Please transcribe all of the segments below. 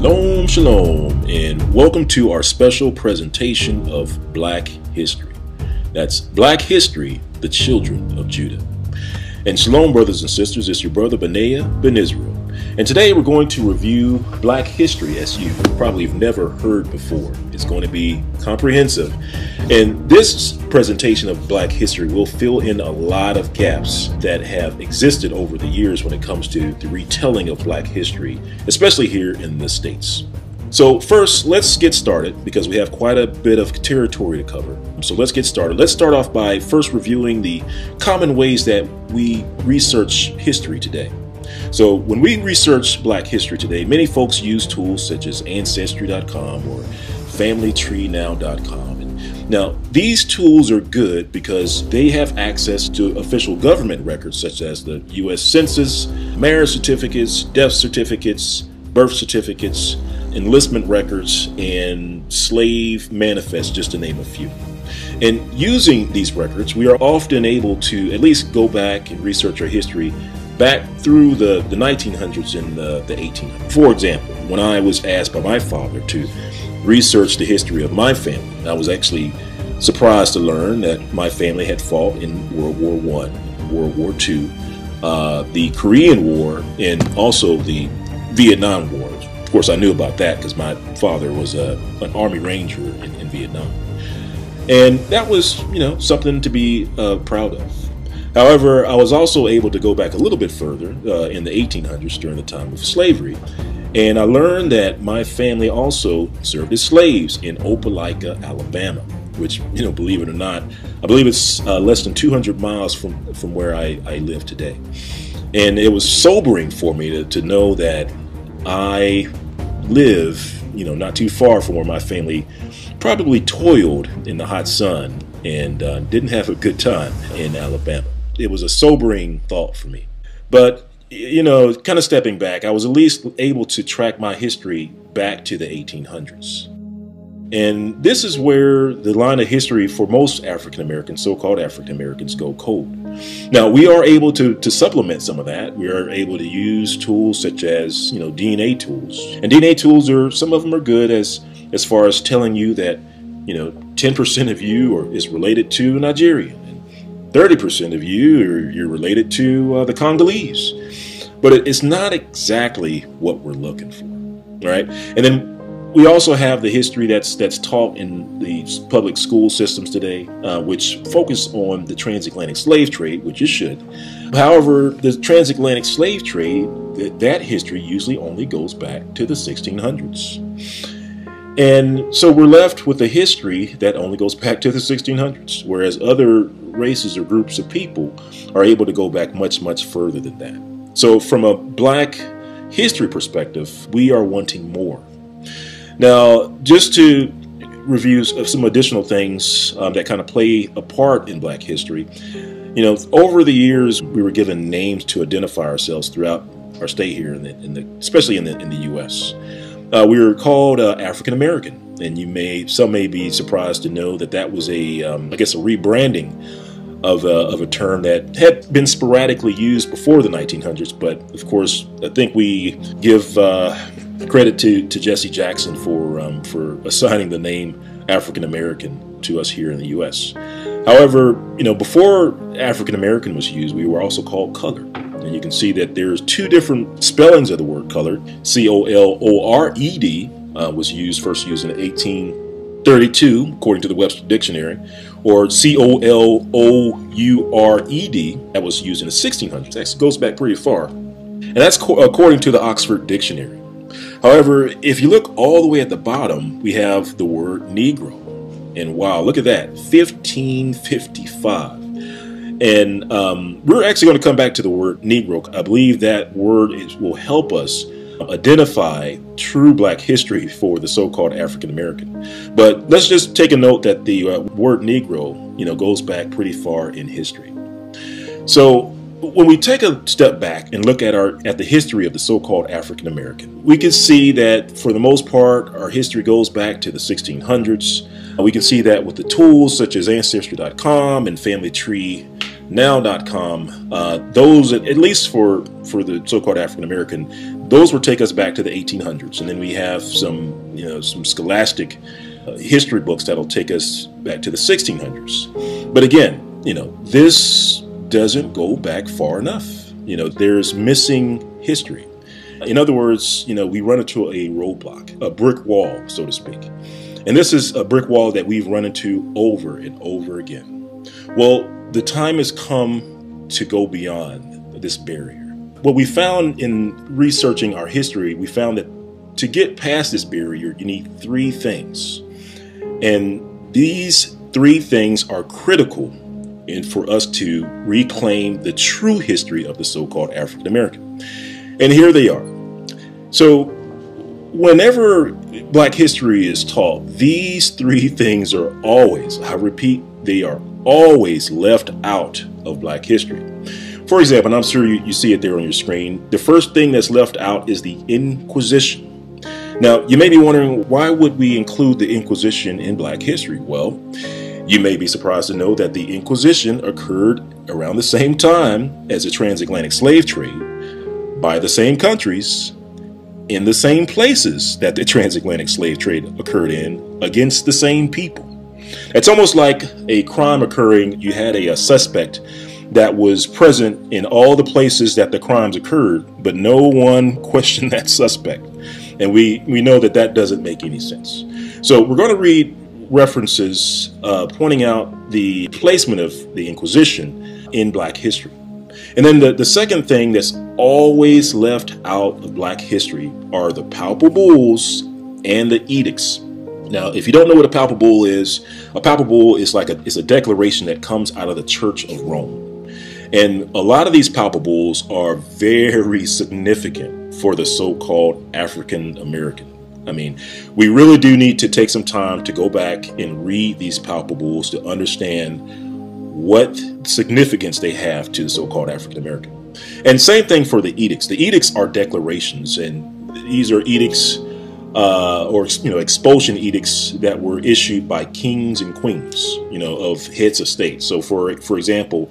Shalom, shalom, and welcome to our special presentation of Black History. That's Black History, the Children of Judah. And shalom, brothers and sisters, it's your brother Benaiah Ben Israel. And today we're going to review Black history as you probably have never heard before. It's going to be comprehensive. And this presentation of Black history will fill in a lot of gaps that have existed over the years when it comes to the retelling of Black history, especially here in the States. So first, let's get started because we have quite a bit of territory to cover. So let's get started. Let's start off by first reviewing the common ways that we research history today. So when we research Black history today, many folks use tools such as Ancestry.com or FamilyTreeNow.com. And now, these tools are good because they have access to official government records such as the U.S. Census, marriage certificates, death certificates, birth certificates, enlistment records, and slave manifests, just to name a few. And using these records, we are often able to at least go back and research our history back through the 1900s and the 1800s. For example, when I was asked by my father to research the history of my family, I was actually surprised to learn that my family had fought in World War I, World War II, the Korean War, and also the Vietnam War. Of course, I knew about that because my father was an Army Ranger in Vietnam. And that was, something to be proud of. However, I was also able to go back a little bit further in the 1800s during the time of slavery. And I learned that my family also served as slaves in Opelika, Alabama, which, believe it or not, I believe it's less than 200 miles from where I live today. And it was sobering for me to know that I live, not too far from where my family probably toiled in the hot sun and didn't have a good time in Alabama. It was a sobering thought for me. But, kind of stepping back, I was at least able to track my history back to the 1800s. And this is where the line of history for most African Americans, so-called African Americans, go cold. Now, we are able to supplement some of that. We are able to use tools such as, DNA tools. And DNA tools some of them are good as far as telling you that, 10% of you is related to Nigeria. 30% of you're related to the Congolese. But it's not exactly what we're looking for, right? And then we also have the history that's taught in the public school systems today, which focus on the transatlantic slave trade, which it should. However, the transatlantic slave trade, that history usually only goes back to the 1600s. And so we're left with a history that only goes back to the 1600s, whereas other races or groups of people are able to go back much, much further than that. So from a Black history perspective, we are wanting more. Now, just to review some additional things that kind of play a part in Black history, over the years, we were given names to identify ourselves throughout our stay here, especially in the U.S. We were called African American, and some may be surprised to know that was a rebranding of a term that had been sporadically used before the 1900s. But of course, I think we give credit to Jesse Jackson for assigning the name African American to us here in the U.S. However, before African American was used, we were also called colored. And you can see that there's two different spellings of the word colored. C-O-L-O-R-E-D was first used in 1832, according to the Webster Dictionary, or C-O-L-O-U-R-E-D that was used in the 1600s. That goes back pretty far. And that's according to the Oxford Dictionary. However, if you look all the way at the bottom, we have the word Negro. And wow, look at that, 1555. And we're actually going to come back to the word Negro. I believe that word will help us identify true Black history for the so-called African American. But let's just take a note that the word Negro, goes back pretty far in history. So when we take a step back and look at the history of the so-called African American, we can see that for the most part, our history goes back to the 1600s. We can see that with the tools such as Ancestry.com and FamilyTreeNow.com. Those, at least for the so-called African American, those will take us back to the 1800s. And then we have some, some scholastic history books that'll take us back to the 1600s. But again, this doesn't go back far enough. There's missing history. In other words, we run into a roadblock, a brick wall, so to speak. And this is a brick wall that we've run into over and over again. Well, the time has come to go beyond this barrier. What we found in researching our history, we found that to get past this barrier, you need three things. And these three things are critical for us to reclaim the true history of the so-called African American. And here they are. So whenever Black history is taught, these three things are always, I repeat, they are always left out of Black history. For example, and I'm sure you see it there on your screen, the first thing that's left out is the Inquisition. Now, you may be wondering, why would we include the Inquisition in Black history? Well, you may be surprised to know that the Inquisition occurred around the same time as the transatlantic slave trade by the same countries in the same places that the transatlantic slave trade occurred in against the same people. It's almost like a crime occurring. You had a suspect that was present in all the places that the crimes occurred, but no one questioned that suspect. And we know that that doesn't make any sense. So we're going to read references pointing out the placement of the Inquisition in Black history. And then the second thing that's always left out of Black history are the papal bulls and the edicts. Now, if you don't know what a papal bull is like it's a declaration that comes out of the Church of Rome. And a lot of these papal bulls are very significant for the so-called African American. I mean, we really do need to take some time to go back and read these papal bulls to understand what significance they have to the so-called African American. And same thing for the edicts. The edicts are declarations, and these are edicts or expulsion edicts that were issued by kings and queens, of heads of state. So for example,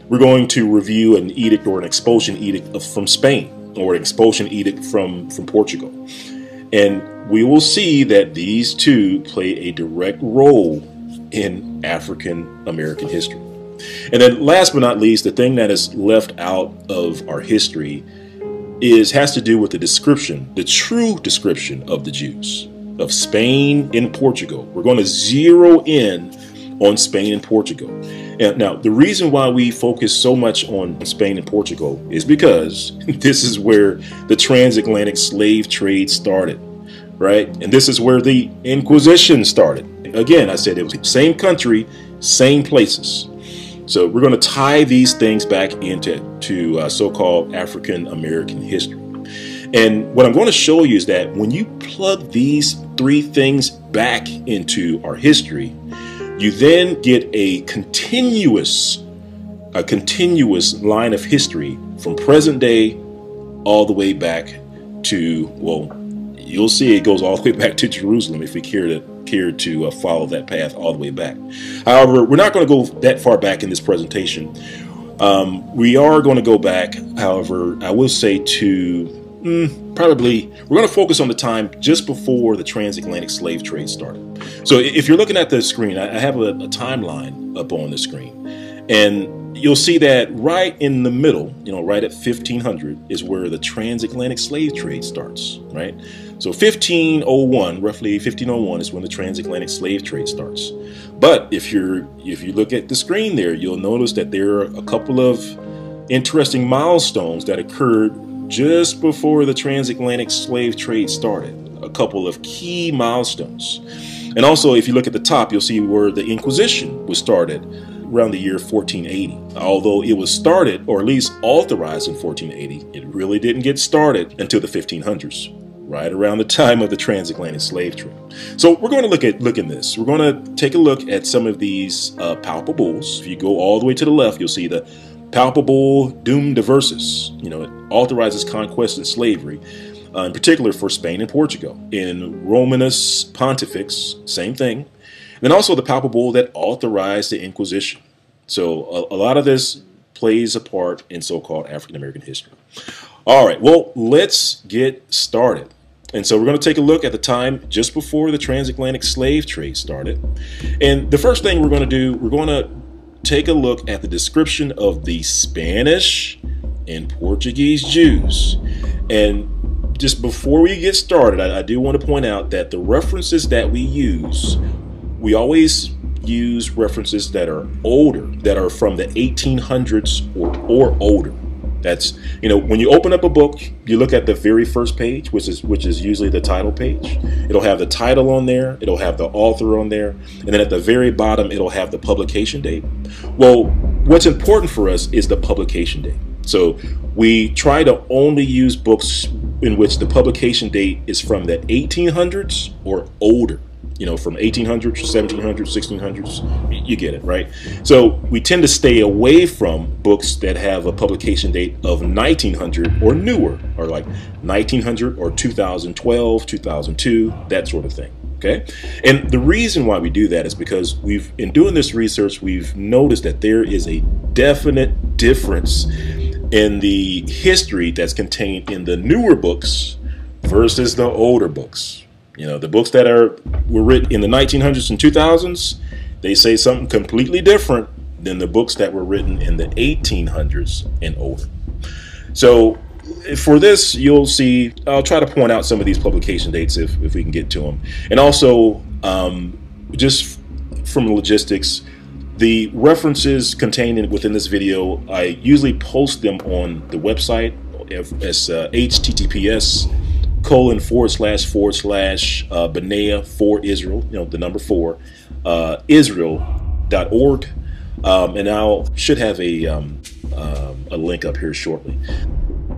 we're going to review an edict or an expulsion edict from Spain, or an expulsion edict from Portugal. And we will see that these two play a direct role in African American history. And then last but not least, the thing that is left out of our history has to do with the description, the true description of the Jews, of Spain and Portugal. We're going to zero in on Spain and Portugal. And now, the reason why we focus so much on Spain and Portugal is because this is where the transatlantic slave trade started, right? And this is where the Inquisition started. Again, I said it was the same country, same places. So we're going to tie these things back into so-called African American history. And what I'm going to show you is that when you plug these three things back into our history, you then get a continuous line of history from present day all the way back to, well, you'll see it goes all the way back to Jerusalem if we care to follow that path all the way back. However, we're not going to go that far back in this presentation. We are going to go back, however, I will say to probably, we're going to focus on the time just before the transatlantic slave trade started. So if you're looking at the screen, I have a timeline up on the screen, and you'll see that right in the middle, right at 1500 is where the transatlantic slave trade starts, right? So 1501, roughly 1501 is when the transatlantic slave trade starts. But if you look at the screen there, you'll notice that there are a couple of interesting milestones that occurred just before the transatlantic slave trade started. A couple of key milestones. And also, if you look at the top, you'll see where the Inquisition was started around the year 1480. Although it was started, or at least authorized in 1480, it really didn't get started until the 1500s, right around the time of the transatlantic slave trade. So we're going to look at this. We're going to take a look at some of these papal bulls. If you go all the way to the left, you'll see the papal bull Dum Diversus. It authorizes conquest and slavery, in particular for Spain and Portugal. In Romanus Pontifex, same thing. And then also the papal bull that authorized the Inquisition. So a lot of this plays a part in so-called African American history. All right, well, let's get started. And so we're going to take a look at the time just before the transatlantic slave trade started. And the first thing we're going to do, we're going to take a look at the description of the Spanish and Portuguese Jews. And just before we get started, I do want to point out that the references that we use, we always use references that are older, that are from the 1800s or older. That's, when you open up a book, you look at the very first page, which is usually the title page. It'll have the title on there, it'll have the author on there, and then at the very bottom, it'll have the publication date. Well, what's important for us is the publication date. So we try to only use books in which the publication date is from the 1800s or older. From 1800s, 1700s, 1600s, you get it, right? So we tend to stay away from books that have a publication date of 1900 or newer, or like 1900 or 2012, 2002, that sort of thing, okay? And the reason why we do that is because in doing this research, we've noticed that there is a definite difference in the history that's contained in the newer books versus the older books. The books that were written in the 1900s and 2000s, they say something completely different than the books that were written in the 1800s and older. So for this, you'll see, I'll try to point out some of these publication dates if we can get to them. And also, just from logistics, the references contained within this video, I usually post them on the website as https:// Benea for Israel, the number 4, Israel.org, and I should have a link up here shortly.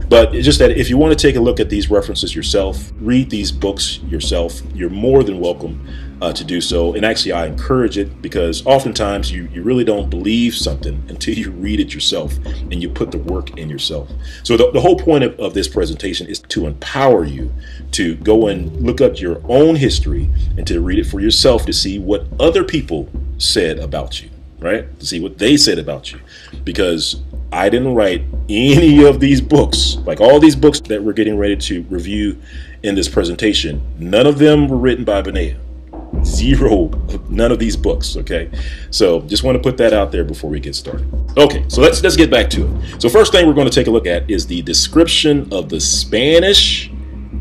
But it's just that if you want to take a look at these references yourself, read these books yourself, you're more than welcome to do so. And actually, I encourage it, because oftentimes you really don't believe something until you read it yourself and you put the work in yourself. So the whole point of this presentation is to empower you to go and look up your own history and to read it for yourself, to see what other people said about you, right? To see what they said about you. Because I didn't write any of these books, like all these books that we're getting ready to review in this presentation. None of them were written by Benea. Zero, none of these books, okay? So just want to put that out there before we get started. Okay, so let's get back to it. So first thing we're going to take a look at is the description of the Spanish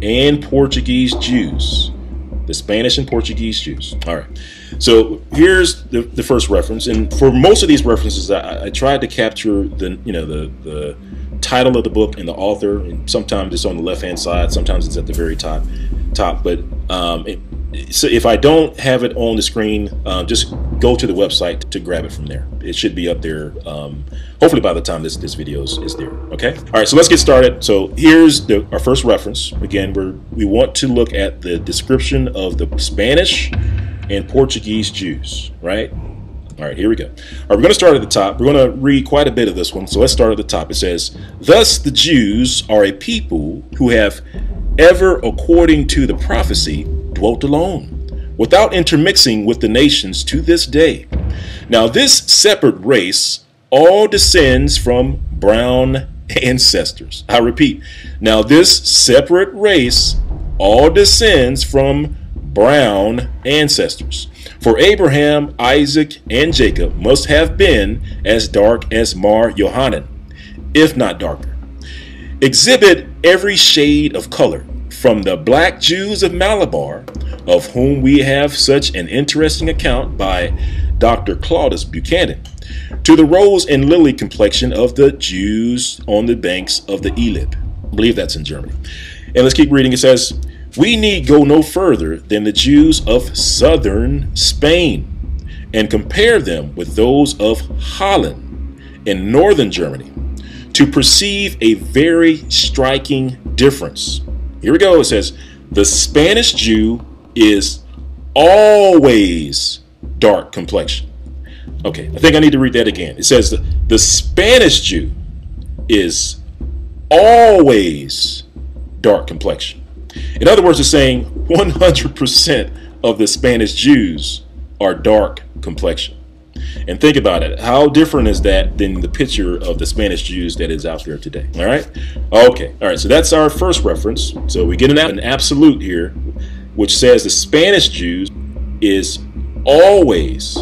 and Portuguese Jews. The Spanish and Portuguese Jews. All right. So here's the first reference, and for most of these references, I tried to capture the title of the book and the author, and sometimes it's on the left-hand side, sometimes it's at the very top. But so if I don't have it on the screen, just go to the website to grab it from there. It should be up there, hopefully by the time this video is there. Okay. All right. So let's get started. So here's our first reference. Again, we want to look at the description of the Spanish and Portuguese Jews, right? All right, here we go. All right, we're going to start at the top. We're going to read quite a bit of this one. So let's start at the top. It says, "Thus the Jews are a people who have ever, according to the prophecy, dwelt alone, without intermixing with the nations to this day. Now this separate race all descends from brown ancestors." I repeat, now this separate race all descends from brown ancestors. For Abraham, Isaac, and Jacob must have been as dark as Mar Yohanan, if not darker. Exhibit every shade of color, from the black Jews of Malabar, of whom we have such an interesting account by Dr. Claudius Buchanan, to the rose and lily complexion of the Jews on the banks of the Elbe. I believe that's in Germany. And let's keep reading. It says, "We need go no further than the Jews of southern Spain, and compare them with those of Holland and northern Germany, to perceive a very striking difference." Here we go. It says, "The Spanish Jew is always dark complexion." Okay, I think I need to read that again. It says the Spanish Jew is always dark complexion. In other words, it's saying 100% of the Spanish Jews are dark complexion. And think about it. How different is that than the picture of the Spanish Jews that is out there today? All right? Okay. All right. So that's our first reference. So we get an absolute here, which says the Spanish Jews is always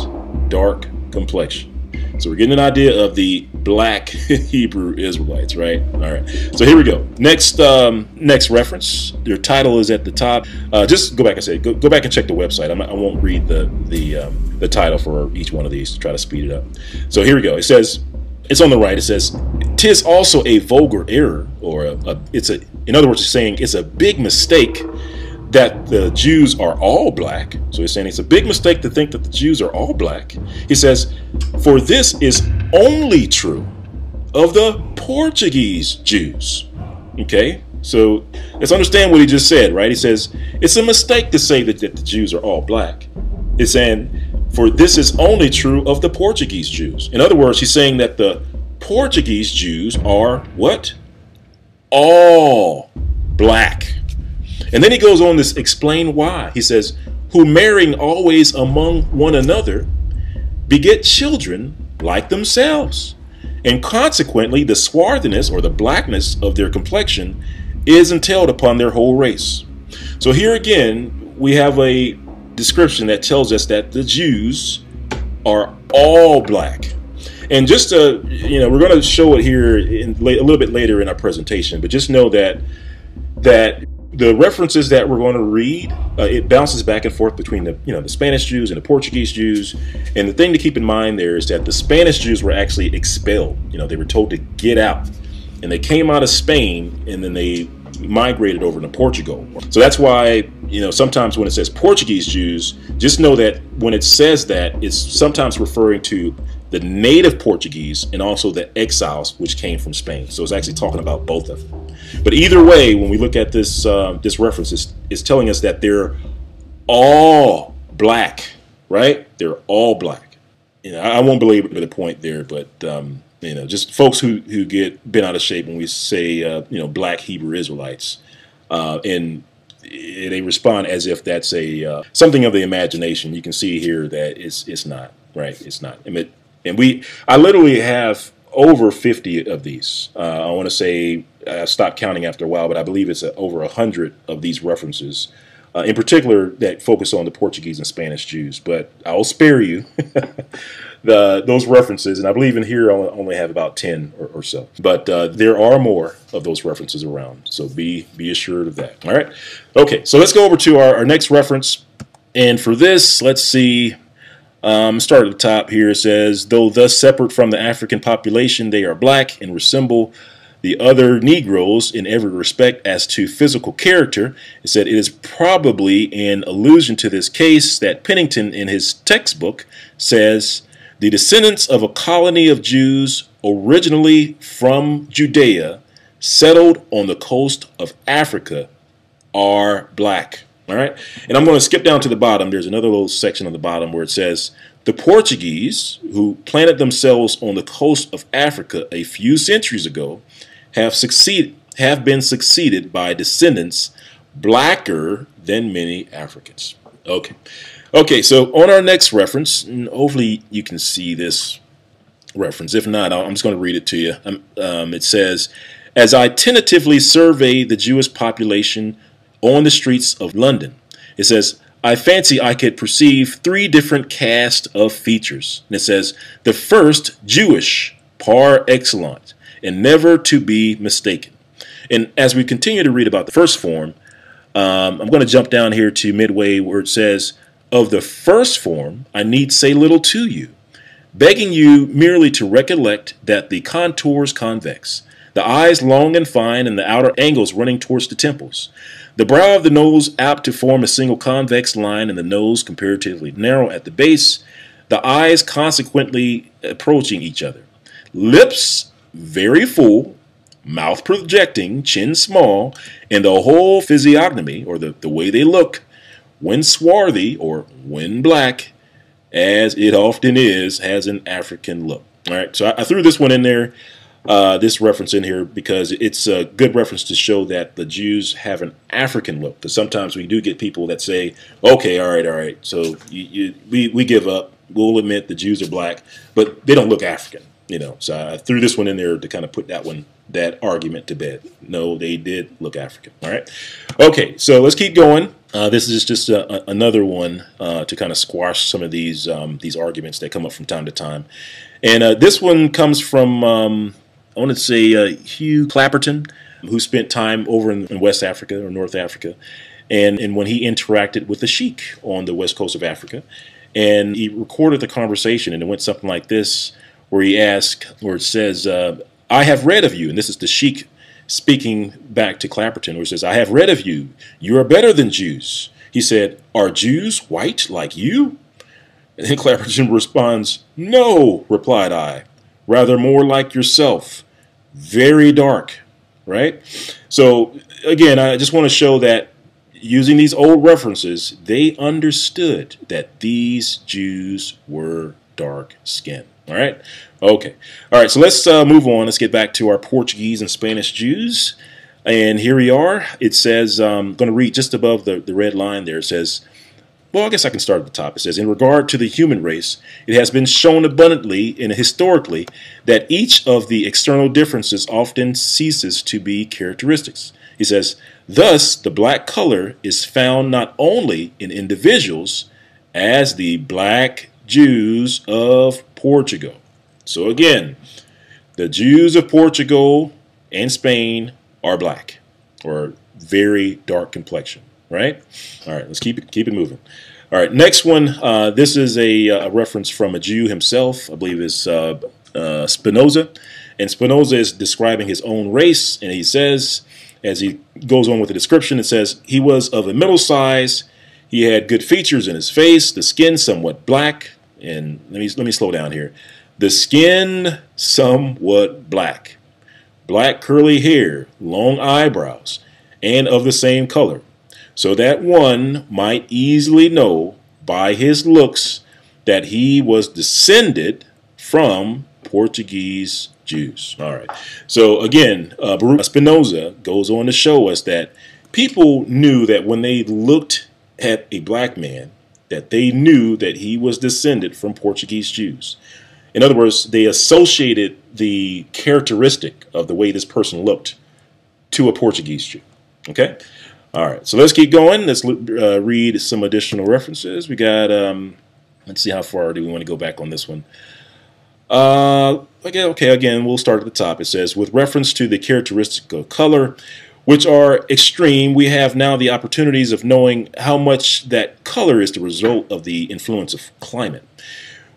dark complexion. So we're getting an idea of the black Hebrew Israelites, right? All right. So here we go. Next reference. Their title is at the top. Just go back and say, go back and check the website. I won't read the title for each one of these to try to speed it up. So here we go. It says, it's on the right. It says, "'Tis also a vulgar error," or in other words, it's saying it's a big mistake that the Jews are all black. So he's saying it's a big mistake to think that the Jews are all black. He says, "For this is only true of the Portuguese Jews." Okay, so let's understand what he just said, right? He says it's a mistake to say that the Jews are all black. He's saying, for this is only true of the Portuguese Jews. In other words, he's saying that the Portuguese Jews are what? All black. And then he goes on to explain why. He says, "Who marrying always among one another beget children like themselves. And consequently, the swarthiness or the blackness of their complexion is entailed upon their whole race." So here again, we have a description that tells us that the Jews are all black. And just to, we're going to show it here a little bit later in our presentation, but just know that the references that we're going to read, it bounces back and forth between the Spanish Jews and the Portuguese Jews. And the thing to keep in mind there is that the Spanish Jews were actually expelled. They were told to get out, and they came out of Spain, and then they migrated over to Portugal. So that's why, sometimes when it says Portuguese Jews, just know that when it says that, it's sometimes referring to the native Portuguese and also the exiles which came from Spain. So it's actually talking about both of them. But either way, when we look at this this reference, it's telling us that they're all black, right? They're all black. I won't belabor the point there, but just folks who get bent out of shape when we say black Hebrew Israelites, and they respond as if that's a something of the imagination. You can see here that it's not, right? It's not. I literally have over 50 of these. I want to say I stopped counting after a while, but I believe it's over 100 of these references, in particular that focus on the Portuguese and Spanish Jews. But I'll spare you those references, and I believe in here I only have about 10 or so. But there are more of those references around, so be assured of that. All right. Okay, so let's go over to our next reference, and for this, let's see. Start at the top here. It says, "Though thus separate from the African population, they are black and resemble the other Negroes in every respect as to physical character." It said, "It is probably an allusion to this case that Pennington in his textbook says, the descendants of a colony of Jews originally from Judea settled on the coast of Africa are black." All right, and I'm going to skip down to the bottom. There's another little section on the bottom where it says, "The Portuguese who planted themselves on the coast of Africa a few centuries ago have been succeeded by descendants blacker than many Africans." Okay, so on our next reference, and hopefully you can see this reference. If not, I'm just going to read it to you. It says, "As I tentatively survey the Jewish population on the streets of London," it says, "I fancy I could perceive three different cast of features." And it says, "The first, Jewish par excellence, and never to be mistaken." And as we continue to read about the first form, I'm going to jump down here to midway where it says, "Of the first form, I need say little to you, begging you merely to recollect that the contours convex, the eyes long and fine, and the outer angles running towards the temples, the brow of the nose apt to form a single convex line, and the nose comparatively narrow at the base, the eyes consequently approaching each other, lips very full, mouth projecting, chin small, and the whole physiognomy, or the way they look, when swarthy or when black, as it often is, has an African look." All right, so I threw this one in there. this reference in here because it's a good reference to show that the Jews have an African look. Because sometimes we do get people that say, okay, all right, so we give up. We'll admit the Jews are black, but they don't look African. So I threw this one in there to kind of put that argument to bed. No, they did look African. All right. Okay, so let's keep going. This is just another one to kind of squash some of these arguments that come up from time to time. And this one comes from, I want to say, Hugh Clapperton, who spent time over in West Africa or North Africa. And when he interacted with the sheik on the west coast of Africa, and he recorded the conversation, and it went something like this, where he asked, or it says, I have read of you, and this is the sheik speaking back to Clapperton, where he says, I have read of you. You are better than Jews. He said, are Jews white like you? And then Clapperton responds, no, replied I, rather more like yourself, very dark, right? So again, I just want to show that using these old references, they understood that these Jews were dark-skinned. All right? Okay. All right, so let's move on. Let's get back to our Portuguese and Spanish Jews. And here we are. It says, I'm going to read just above the red line there. It says, well, I guess I can start at the top. It says, in regard to the human race, it has been shown abundantly and historically that each of the external differences often ceases to be characteristics. He says, thus, the black color is found not only in individuals as the black Jews of Portugal. So again, the Jews of Portugal and Spain are black, or very dark complexion, right? All right, let's keep it moving. All right, next one. This is a reference from a Jew himself. I believe it's Spinoza, and Spinoza is describing his own race, and he says, as he goes on with the description, it says he was of a middle size. He had good features in his face, the skin somewhat black, and let me slow down here. The skin somewhat black, black curly hair, long eyebrows, and of the same color, so that one might easily know by his looks that he was descended from Portuguese Jews. All right. So again, Spinoza goes on to show us that people knew that when they looked at a black man, that they knew that he was descended from Portuguese Jews. In other words, they associated the characteristic of the way this person looked to a Portuguese Jew. Okay? All right, so let's keep going. Let's read some additional references. We got, let's see how far do we want to go back on this one. Okay, again, we'll start at the top. It says, with reference to the characteristic of color, which are extreme, we have now the opportunities of knowing how much that color is the result of the influence of climate.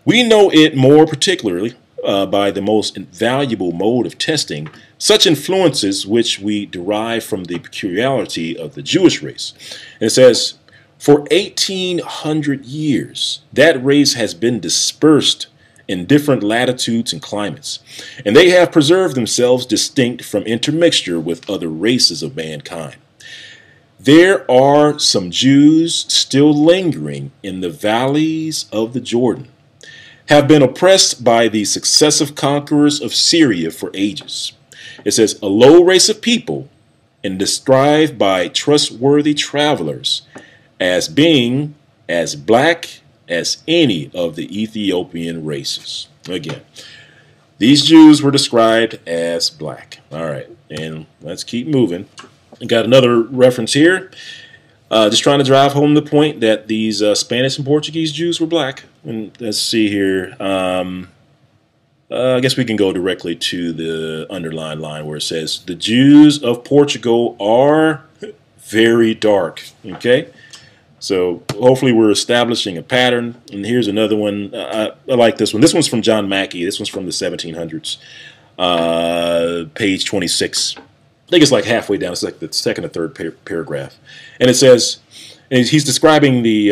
We know it more particularly by the most invaluable mode of testing such influences which we derive from the peculiarity of the Jewish race. And it says, for 1,800 years, that race has been dispersed in different latitudes and climates, and they have preserved themselves distinct from intermixture with other races of mankind. There are some Jews still lingering in the valleys of the Jordan, have been oppressed by the successive conquerors of Syria for ages. It says, a low race of people, and described by trustworthy travelers as being as black as any of the Ethiopian races. Again, these Jews were described as black. All right, and let's keep moving. I got another reference here. Just trying to drive home the point that these Spanish and Portuguese Jews were black. And let's see here. I guess we can go directly to the underlined line where it says, the Jews of Portugal are very dark. Okay? So hopefully we're establishing a pattern. And here's another one. I like this one. This one's from John Mackey. This one's from the 1700s. Page 26. I think it's like halfway down. It's like the second or third paragraph. And it says, and he's describing the,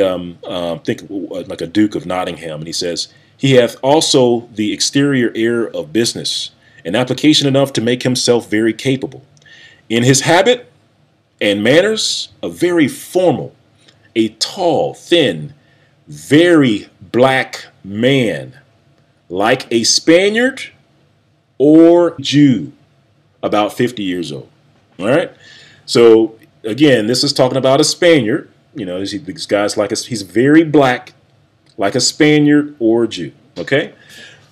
think like a Duke of Nottingham. And he says, he hath also the exterior air of business, and application enough to make himself very capable. In his habit and manners, a very formal, a tall, thin, very black man, like a Spaniard, or Jew, about 50 years old. All right. So again, this is talking about a Spaniard. You know, this guy's like he's very black, like a Spaniard or a Jew. Okay.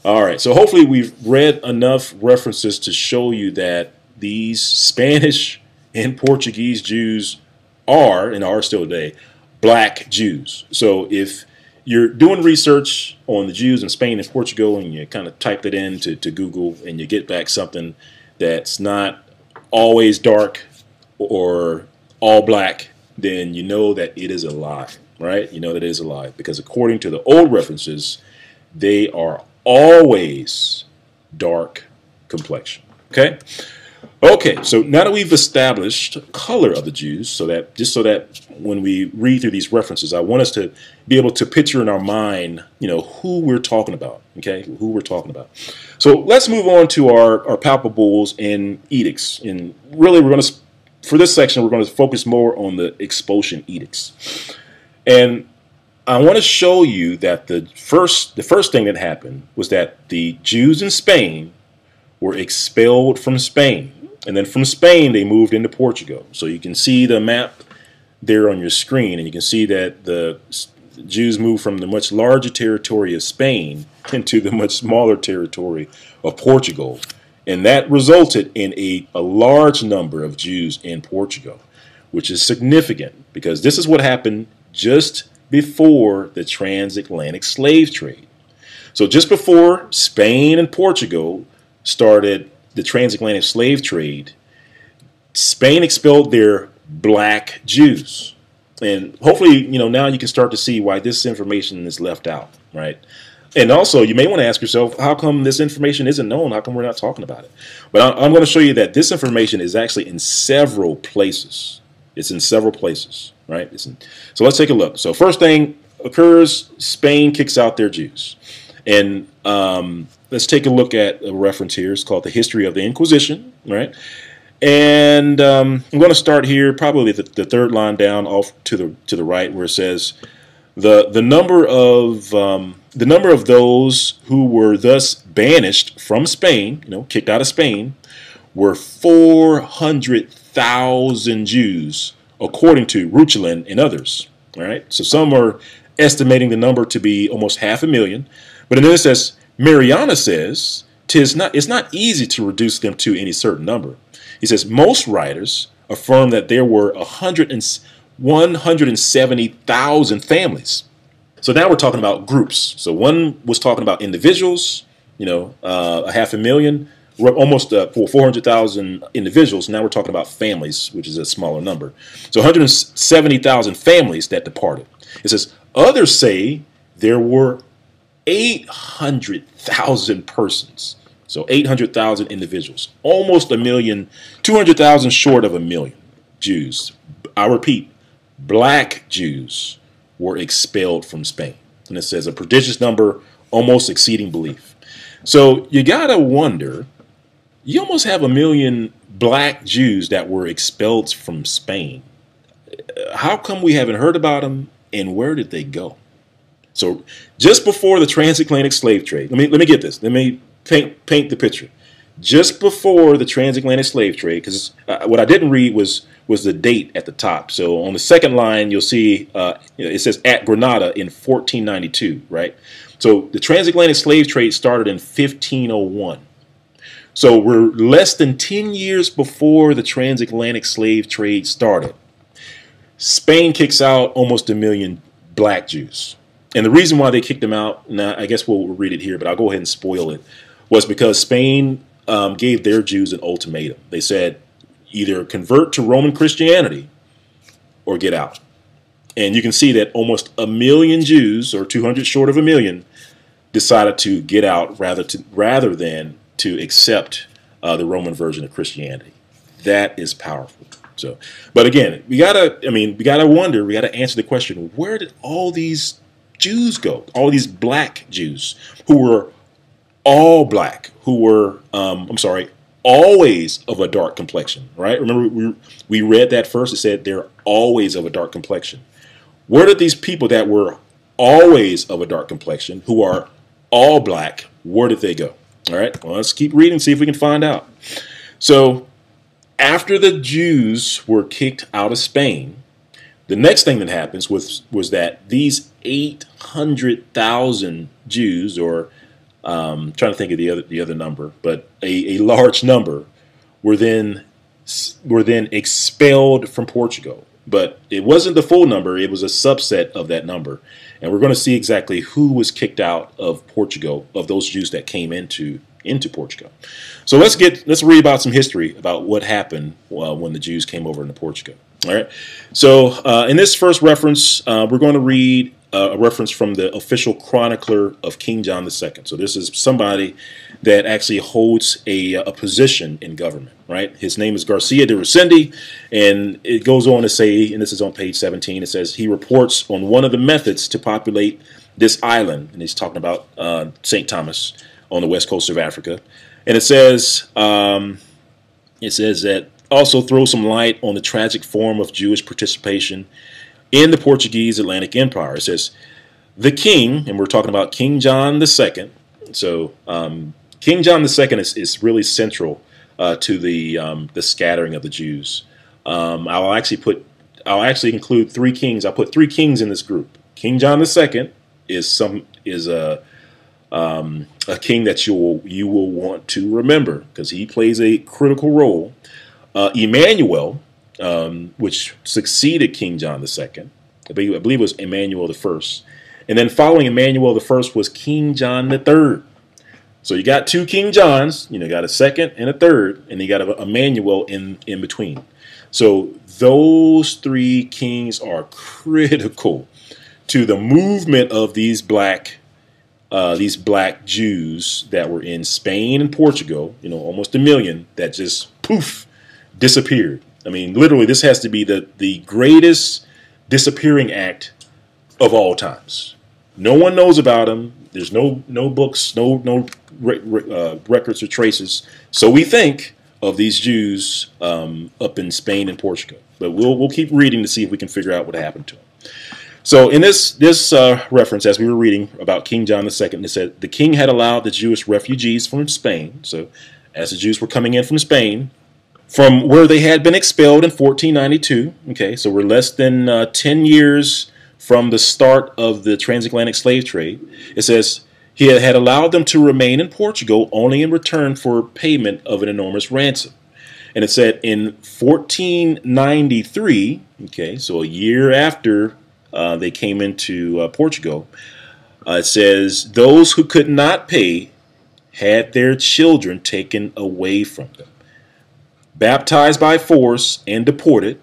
All right. So hopefully we've read enough references to show you that these Spanish and Portuguese Jews are, and are still today, black Jews. So if you're doing research on the Jews in Spain and Portugal and you kind of type it into Google and you get back something that's not always dark or all black, then you know that it is a lie, right? You know that it is a lie because according to the old references, they are always dark complexion. Okay? Okay, so now that we've established color of the Jews, so that when we read through these references, I want us to be able to picture in our mind, you know, who we're talking about, okay, who we're talking about. So let's move on to our palpables and edicts. And really, for this section, we're going to focus more on the expulsion edicts. And I want to show you that the first thing that happened was that the Jews in Spain were expelled from Spain. And then from Spain, they moved into Portugal. So you can see the map there on your screen, and you can see that the Jews moved from the much larger territory of Spain into the much smaller territory of Portugal. And that resulted in a large number of Jews in Portugal, which is significant because this is what happened just before the transatlantic slave trade. So just before Spain and Portugal started the transatlantic slave trade, Spain expelled their black Jews. And hopefully, you know, now you can start to see why this information is left out, right? And also, you may want to ask yourself, how come this information isn't known? How come we're not talking about it? But I'm going to show you that this information is actually in several places. It's in several places, right? So let's take a look. So first thing occurs, Spain kicks out their Jews. And let's take a look at a reference here. It's called The History of the Inquisition, right? And I'm going to start here, probably the third line down off to the right, where it says the number of those who were thus banished from Spain, you know, kicked out of Spain, were 400,000 Jews, according to Ruchelin and others. All right, so some are estimating the number to be almost 500,000. But then it says, Mariana says, it's not easy to reduce them to any certain number. He says, most writers affirm that there were 170,000 families. So now we're talking about groups. So one was talking about individuals, you know, 500,000, almost 400,000 individuals. Now we're talking about families, which is a smaller number. So 170,000 families that departed. It says, others say there were 800,000 persons. So 800,000 individuals, almost a million, 200,000 short of a million Jews. I repeat, black Jews were expelled from Spain. And it says a prodigious number, almost exceeding belief. So you got to wonder, you almost have a million black Jews that were expelled from Spain. How come we haven't heard about them, and where did they go? So just before the transatlantic slave trade, let me get this. Let me paint the picture. Just before the transatlantic slave trade, because what I didn't read was the date at the top. So on the second line, you'll see it says at Granada in 1492, right? So the transatlantic slave trade started in 1501. So we're less than 10 years before the transatlantic slave trade started. Spain kicks out almost a million black Jews. And the reason why they kicked them out, now I guess we'll read it here, but I'll go ahead and spoil it, was because Spain gave their Jews an ultimatum. They said, either convert to Roman Christianity or get out. And you can see that almost a million Jews, or 200 short of a million, decided to get out rather than to accept the Roman version of Christianity. That is powerful. So, but again, we gotta answer the question: where did all these Jews go? All these black Jews who were all black, who were, always of a dark complexion, right? Remember, we read that first. It said they're always of a dark complexion. Where did these people that were always of a dark complexion, who are all black, where did they go? All right, well, let's keep reading, see if we can find out. So after the Jews were kicked out of Spain, the next thing that happens was that these 800,000 Jews, or trying to think of the other number, but a large number, were then expelled from Portugal. But it wasn't the full number; it was a subset of that number, and we're going to see exactly who was kicked out of Portugal, of those Jews that came into Portugal. So let's read about some history about what happened when the Jews came over into Portugal. All right. So in this first reference, we're going to read a reference from the official chronicler of King John II. So this is somebody that actually holds a position in government, right? His name is Garcia de Resende, and it goes on to say, and this is on page 17, it says, he reports on one of the methods to populate this island, and he's talking about St. Thomas on the west coast of Africa. And it says that also throw some light on the tragic form of Jewish participation in the Portuguese Atlantic Empire. It says, the king, and we're talking about King John II. So King John II is really central to the scattering of the Jews. I'll actually include three kings. I'll put three kings in this group. King John II is a king that you will want to remember because he plays a critical role. Emmanuel, which succeeded King John II, I believe it was Emmanuel I, and then following Emmanuel I was King John III. So you got two King Johns, you got a second and a third, and you got Emmanuel in between. So those three kings are critical to the movement of these black Jews that were in Spain and Portugal, almost 1 million, that just poof disappeared. I mean, literally, this has to be the greatest disappearing act of all times. No one knows about them. There's no books, no records or traces. So we think of these Jews up in Spain and Portugal. But we'll keep reading to see if we can figure out what happened to them. So in this reference, as we were reading about King John II, it said the king had allowed the Jewish refugees from Spain. So as the Jews were coming in from Spain, from where they had been expelled in 1492. Okay, so we're less than 10 years from the start of the transatlantic slave trade. It says he had allowed them to remain in Portugal only in return for payment of an enormous ransom. And it said in 1493, okay, so a year after they came into Portugal, it says those who could not pay had their children taken away from them, baptized by force, and deported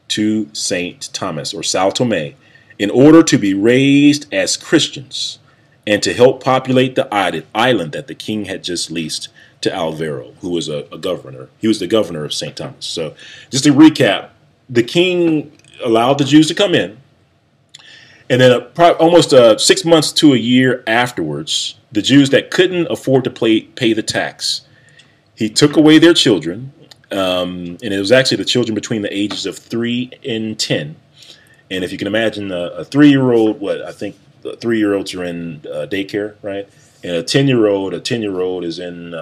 to St. Thomas or Sao Tome in order to be raised as Christians and to help populate the island that the king had just leased to Alvaro, who was a governor. He was the governor of St. Thomas. So just to recap, the king allowed the Jews to come in, and then almost 6 months to a year afterwards, the Jews that couldn't afford to pay the tax, he took away their children, and it was actually the children between the ages of 3 and 10. And if you can imagine a 3-year-old, I think the 3-year-olds are in daycare, right? And a 10-year-old is in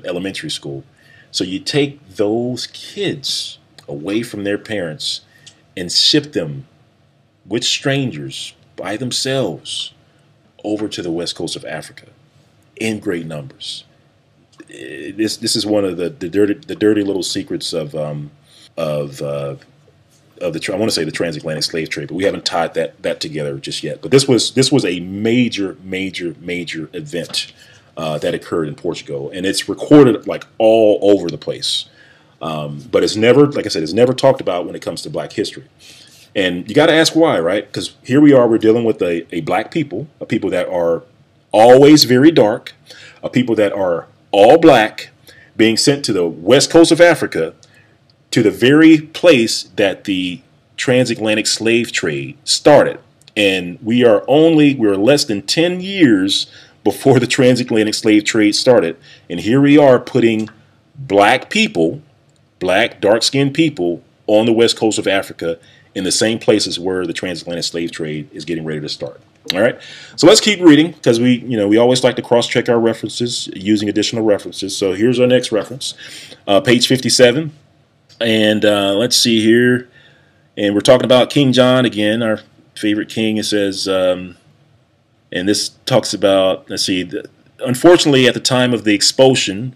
elementary school. So you take those kids away from their parents and ship them with strangers by themselves over to the west coast of Africa in great numbers. This is one of the dirty little secrets of I want to say the transatlantic slave trade, but we haven't tied that together just yet. But this was a major event that occurred in Portugal, and it's recorded like all over the place. But it's never, like I said, it's never talked about when it comes to Black history. And you got to ask why, right? Because here we are, we're dealing with a Black people, a people that are always very dark, a people that are all Black, being sent to the west coast of Africa, to the very place that the transatlantic slave trade started. And we're less than 10 years before the transatlantic slave trade started. And here we are putting Black people, Black, dark-skinned people on the west coast of Africa in the same places where the transatlantic slave trade is getting ready to start. All right, so let's keep reading because we always like to cross-check our references using additional references. So here's our next reference, page 57, and let's see here, and we're talking about King John again, our favorite king. It says, and this talks about, let's see, unfortunately at the time of the expulsion,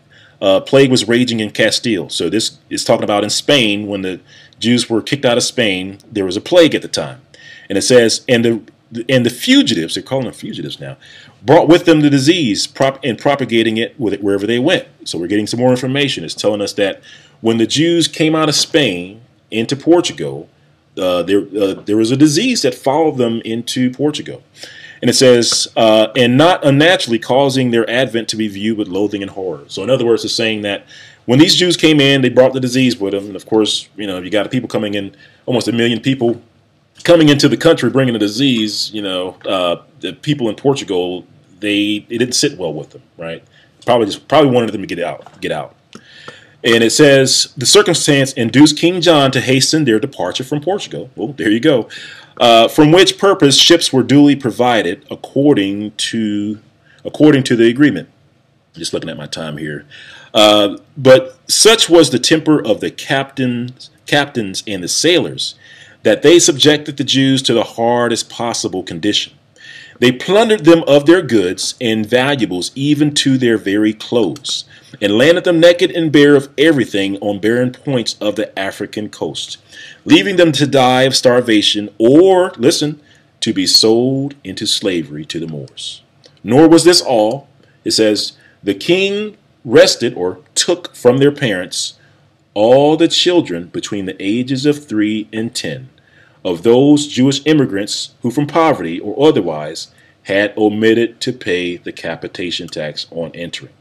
plague was raging in Castile. So this is talking about in Spain when the Jews were kicked out of Spain. There was a plague at the time, and it says, and the fugitives, they're calling them fugitives now, brought with them the disease and propagating it with it wherever they went. So we're getting some more information. It's telling us that when the Jews came out of Spain into Portugal, there was a disease that followed them into Portugal. And it says, and not unnaturally causing their advent to be viewed with loathing and horror. So in other words, it's saying that when these Jews came in, they brought the disease with them. And of course, you got people coming in, almost 1 million people coming into the country bringing a disease. The people in Portugal, it didn't sit well with them, right? Probably wanted them to get out. And it says the circumstance induced King John to hasten their departure from Portugal. Well, there you go. From which purpose ships were duly provided according to the agreement. Just looking at my time here. But such was the temper of the captains and the sailors that they subjected the Jews to the hardest possible condition. They plundered them of their goods and valuables, even to their very clothes, and landed them naked and bare of everything on barren points of the African coast, leaving them to die of starvation or, listen, to be sold into slavery to the Moors. Nor was this all. It says, the king wrested or took from their parents all the children between the ages of 3 and 10 of those Jewish immigrants who from poverty or otherwise had omitted to pay the capitation tax on entering.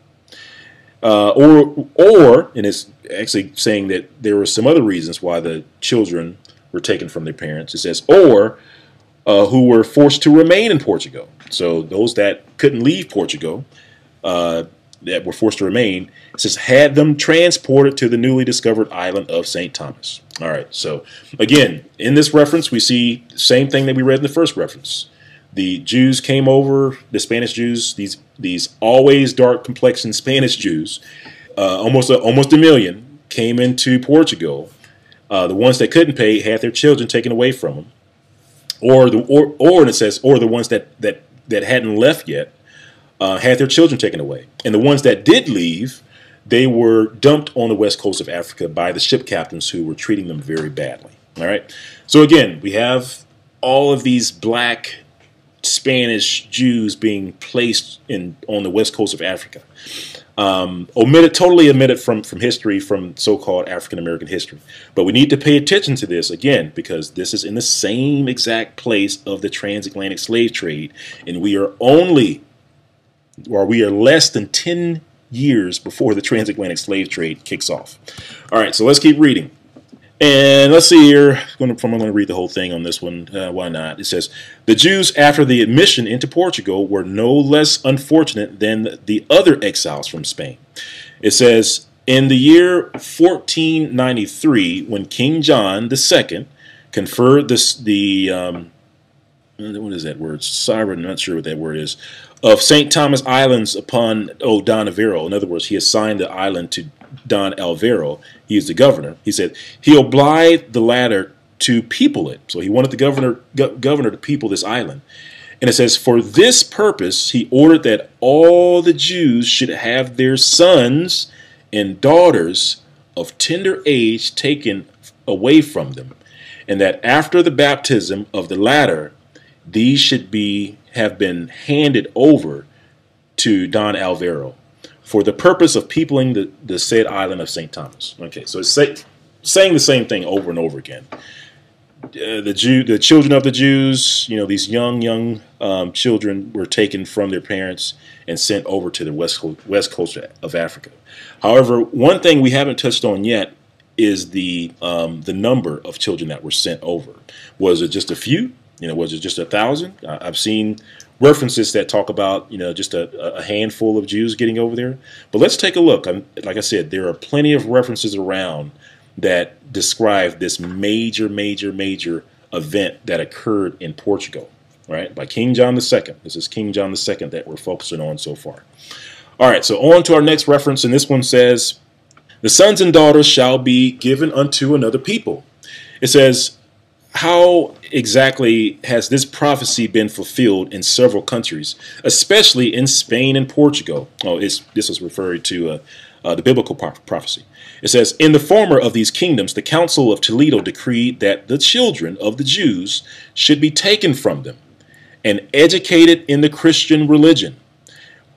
And it's actually saying that there were some other reasons why the children were taken from their parents. It says, or who were forced to remain in Portugal. So those that couldn't leave Portugal, that were forced to remain, it says, had them transported to the newly discovered island of St. Thomas. All right, so again, in this reference, we see the same thing that we read in the first reference. The Jews came over, the Spanish Jews, these always dark complexioned Spanish Jews, almost a million, came into Portugal. The ones that couldn't pay had their children taken away from them, and it says, or the ones that hadn't left yet had their children taken away, and the ones that did leave, they were dumped on the west coast of Africa by the ship captains who were treating them very badly. All right. So again, we have all of these black Spanish Jews being placed on the west coast of Africa, totally omitted from history, from so-called African American history. But we need to pay attention to this again because this is in the same exact place of the transatlantic slave trade, and we are less than 10 years before the transatlantic slave trade kicks off. All right, so let's keep reading. And let's see here. I'm going to read the whole thing on this one. Why not? It says, the Jews after the admission into Portugal were no less unfortunate than the other exiles from Spain. It says, in the year 1493, when King John II conferred what is that word? Sovereign, I'm not sure what that word is, of St. Thomas Islands upon Don Alvaro. In other words, he assigned the island to Don Alvaro. He is the governor. He said he obliged the latter to people it. So he wanted the governor to people this island. And it says, for this purpose, he ordered that all the Jews should have their sons and daughters of tender age taken away from them, and that after the baptism of the latter, these should have been handed over to Don Alvaro for the purpose of peopling the said island of St. Thomas. Okay, so it's saying the same thing over and over again. The children of the Jews, these young children were taken from their parents and sent over to the west coast of Africa. However, one thing we haven't touched on yet is the number of children that were sent over. Was it just a few? Was it just 1,000? I've seen references that talk about, just a handful of Jews getting over there. But let's take a look. Like I said, there are plenty of references around that describe this major event that occurred in Portugal. right, by King John II. This is King John II that we're focusing on so far. All right, so on to our next reference, and this one says, the sons and daughters shall be given unto another people. It says, how exactly has this prophecy been fulfilled in several countries, especially in Spain and Portugal? Oh, this is referring to the biblical prophecy. It says, in the former of these kingdoms, the Council of Toledo decreed that the children of the Jews should be taken from them and educated in the Christian religion.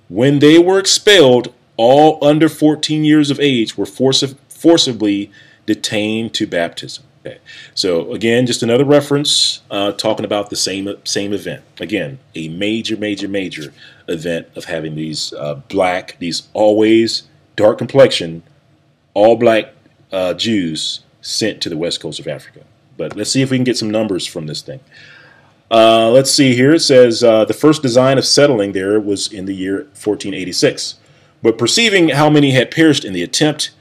When they were expelled, all under 14 years of age were forcibly detained to baptism. Okay. So again, just another reference talking about the same event. Again, a major event of having these these always dark complexion, all black Jews sent to the west coast of Africa. But let's see if we can get some numbers from this thing. Let's see here. It says the first design of settling there was in the year 1486. But perceiving how many had perished in the attempt,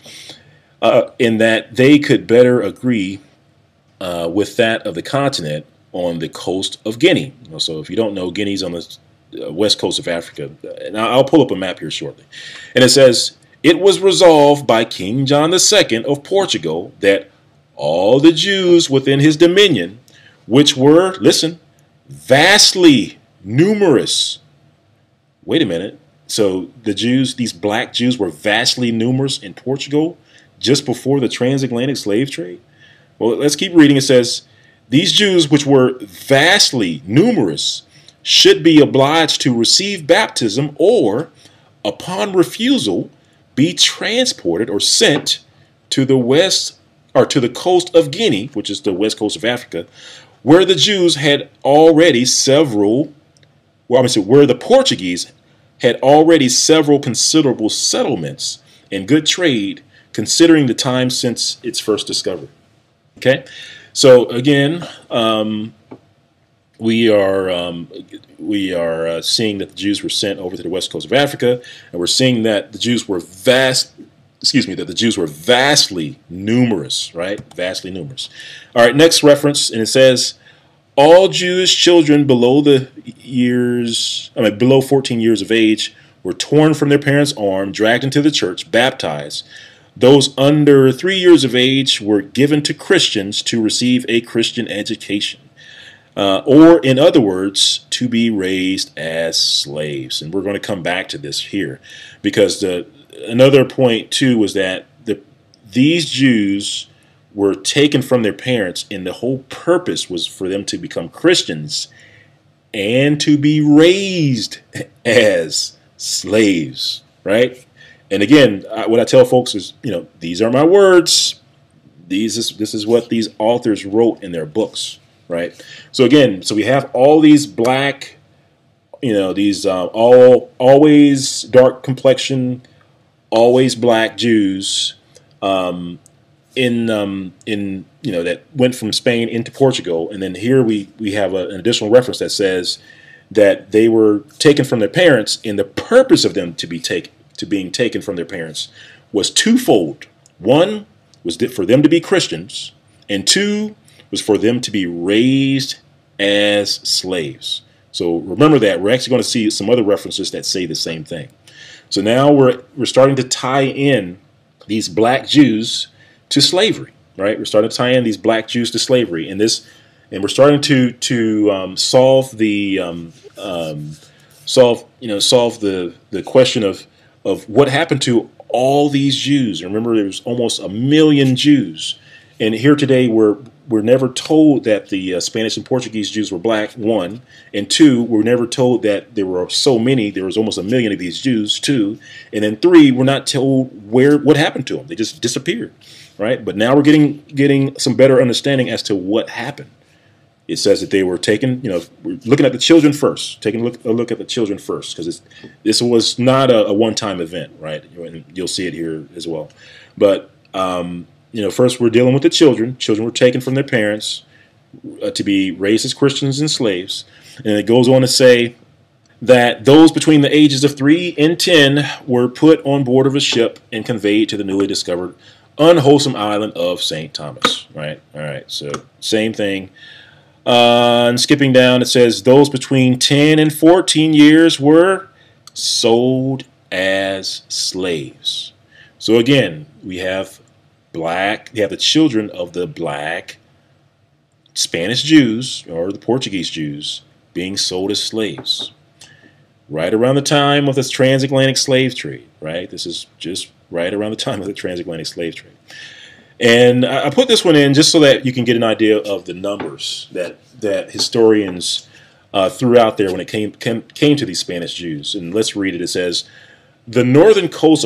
in that they could better agree with that of the continent on the coast of Guinea. So if you don't know, Guinea's on the west coast of Africa. And I'll pull up a map here shortly. And it says, it was resolved by King John II of Portugal that all the Jews within his dominion, which were, listen, vastly numerous. Wait a minute. So the Jews, these black Jews, were vastly numerous in Portugal just before the transatlantic slave trade? Well, let's keep reading. It says, these Jews, which were vastly numerous, should be obliged to receive baptism or, upon refusal, be transported or sent to the west or to the coast of Guinea, which is the west coast of Africa, where the Jews had already where the Portuguese had already several considerable settlements and good trade, considering the time since its first discovery. Okay, so again, we are seeing that the Jews were sent over to the west coast of Africa, and we're seeing that the Jews were vastly numerous, right? Vastly numerous. All right, next reference, and it says, all Jewish children below 14 years of age were torn from their parents' arm, dragged into the church, baptized. Those under 3 years of age were given to Christians to receive a Christian education, or in other words, to be raised as slaves. And we're going to come back to this here, because another point too was that these Jews were taken from their parents, and the whole purpose was for them to become Christians and to be raised as slaves, right? And again, what I tell folks is, these are my words. This is what these authors wrote in their books, right? So again, we have all these black, these always dark complexion, always black Jews, that went from Spain into Portugal, and then here we have an additional reference that says that they were taken from their parents, and the purpose of them being taken from their parents was twofold. One was for them to be Christians, and two was for them to be raised as slaves. So remember that. We're actually going to see some other references that say the same thing. So now we're starting to tie in these black Jews to slavery, right? We're starting to tie in these black Jews to slavery, and we're starting to solve the question of what happened to all these Jews. Remember, there was almost 1 million Jews, and here today we're never told that the Spanish and Portuguese Jews were black, one, and two, we're never told that there were so many. There was almost 1 million of these Jews, two, and then three, we're not told what happened to them. They just disappeared, right? But now we're getting some better understanding as to what happened. It says that they were taken, we're looking at the children first, taking a look at the children first, because this was not a one-time event, right? And you'll see it here as well. But, first we're dealing with the children. Children were taken from their parents to be raised as Christians and slaves. And it goes on to say that those between the ages of 3 and 10 were put on board of a ship and conveyed to the newly discovered unwholesome island of St. Thomas, right? All right, so same thing. And skipping down, it says those between 10 and 14 years were sold as slaves. So again, we have the children of the black Spanish Jews or the Portuguese Jews being sold as slaves. Right around the time of this transatlantic slave trade, right? This is just right around the time of the transatlantic slave trade. And I put this one in just so that you can get an idea of the numbers that historians threw out there when it came to these Spanish Jews. And let's read it. It says, northern coast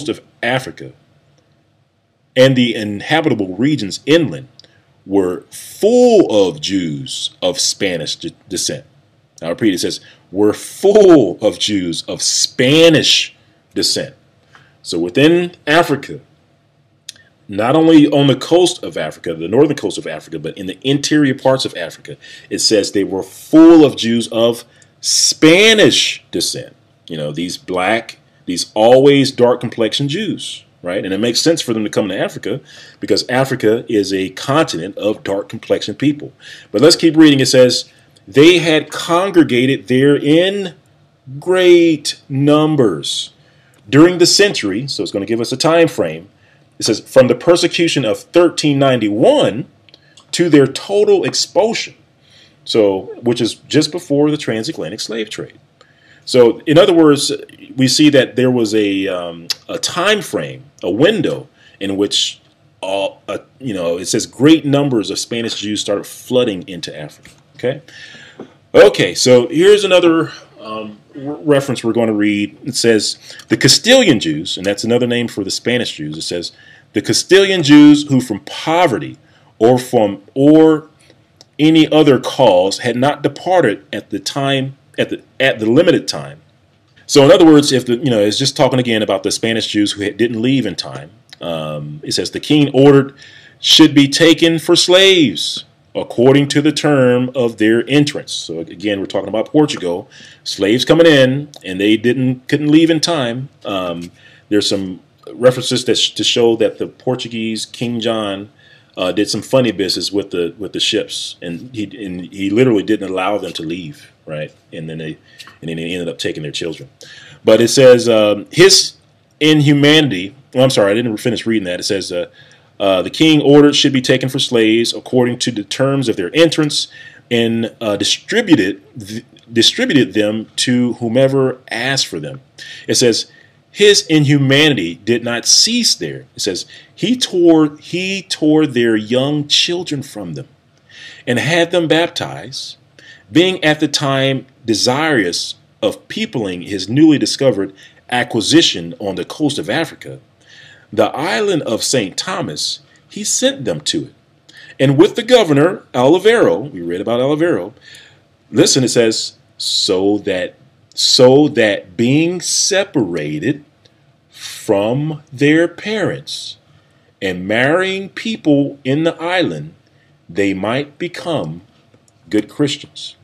of Africa and the inhabitable regions inland were full of Jews of Spanish descent. I'll repeat, it says, were full of Jews of Spanish descent. So within Africa, not only on the coast of Africa, the northern coast of Africa, but in the interior parts of Africa, it says they were full of Jews of Spanish descent. You know, these always dark complexioned Jews, right? And it makes sense for them to come to Africa because Africa is a continent of dark complexioned people. But let's keep reading. It says, they had congregated there in great numbers during the century, so it's going to give us a time frame. It says from the persecution of 1391 to their total expulsion, so which is just before the transatlantic slave trade. So in other words, we see that there was a time frame, a window in which it says great numbers of Spanish Jews started flooding into Africa. Okay, so here's another reference we're going to read. It says the Castilian Jews, and that's another name for the Spanish Jews. It says the Castilian Jews who from poverty or any other cause had not departed at the limited time. So in other words, if it's just talking again about the Spanish Jews who didn't leave in time. It says the king ordered should be taken for slaves according to the term of their entrance. So again, we're talking about Portugal, slaves coming in, and they couldn't leave in time. There's some references to show that the Portuguese King John did some funny business with the ships, and he literally didn't allow them to leave, right? And then they ended up taking their children. But it says his inhumanity. Well, I'm sorry, I didn't finish reading that. It says the king ordered should be taken for slaves according to the terms of their entrance, and distributed them to whomever asked for them. It says his inhumanity did not cease there. It says he tore their young children from them and had them baptized, being at the time desirous of peopling his newly discovered acquisition on the coast of Africa, the island of St. Thomas. He sent them to it. And with the governor, Olivero, we read about Olivero, listen, it says, so that being separated from their parents and marrying people in the island, they might become good Christians.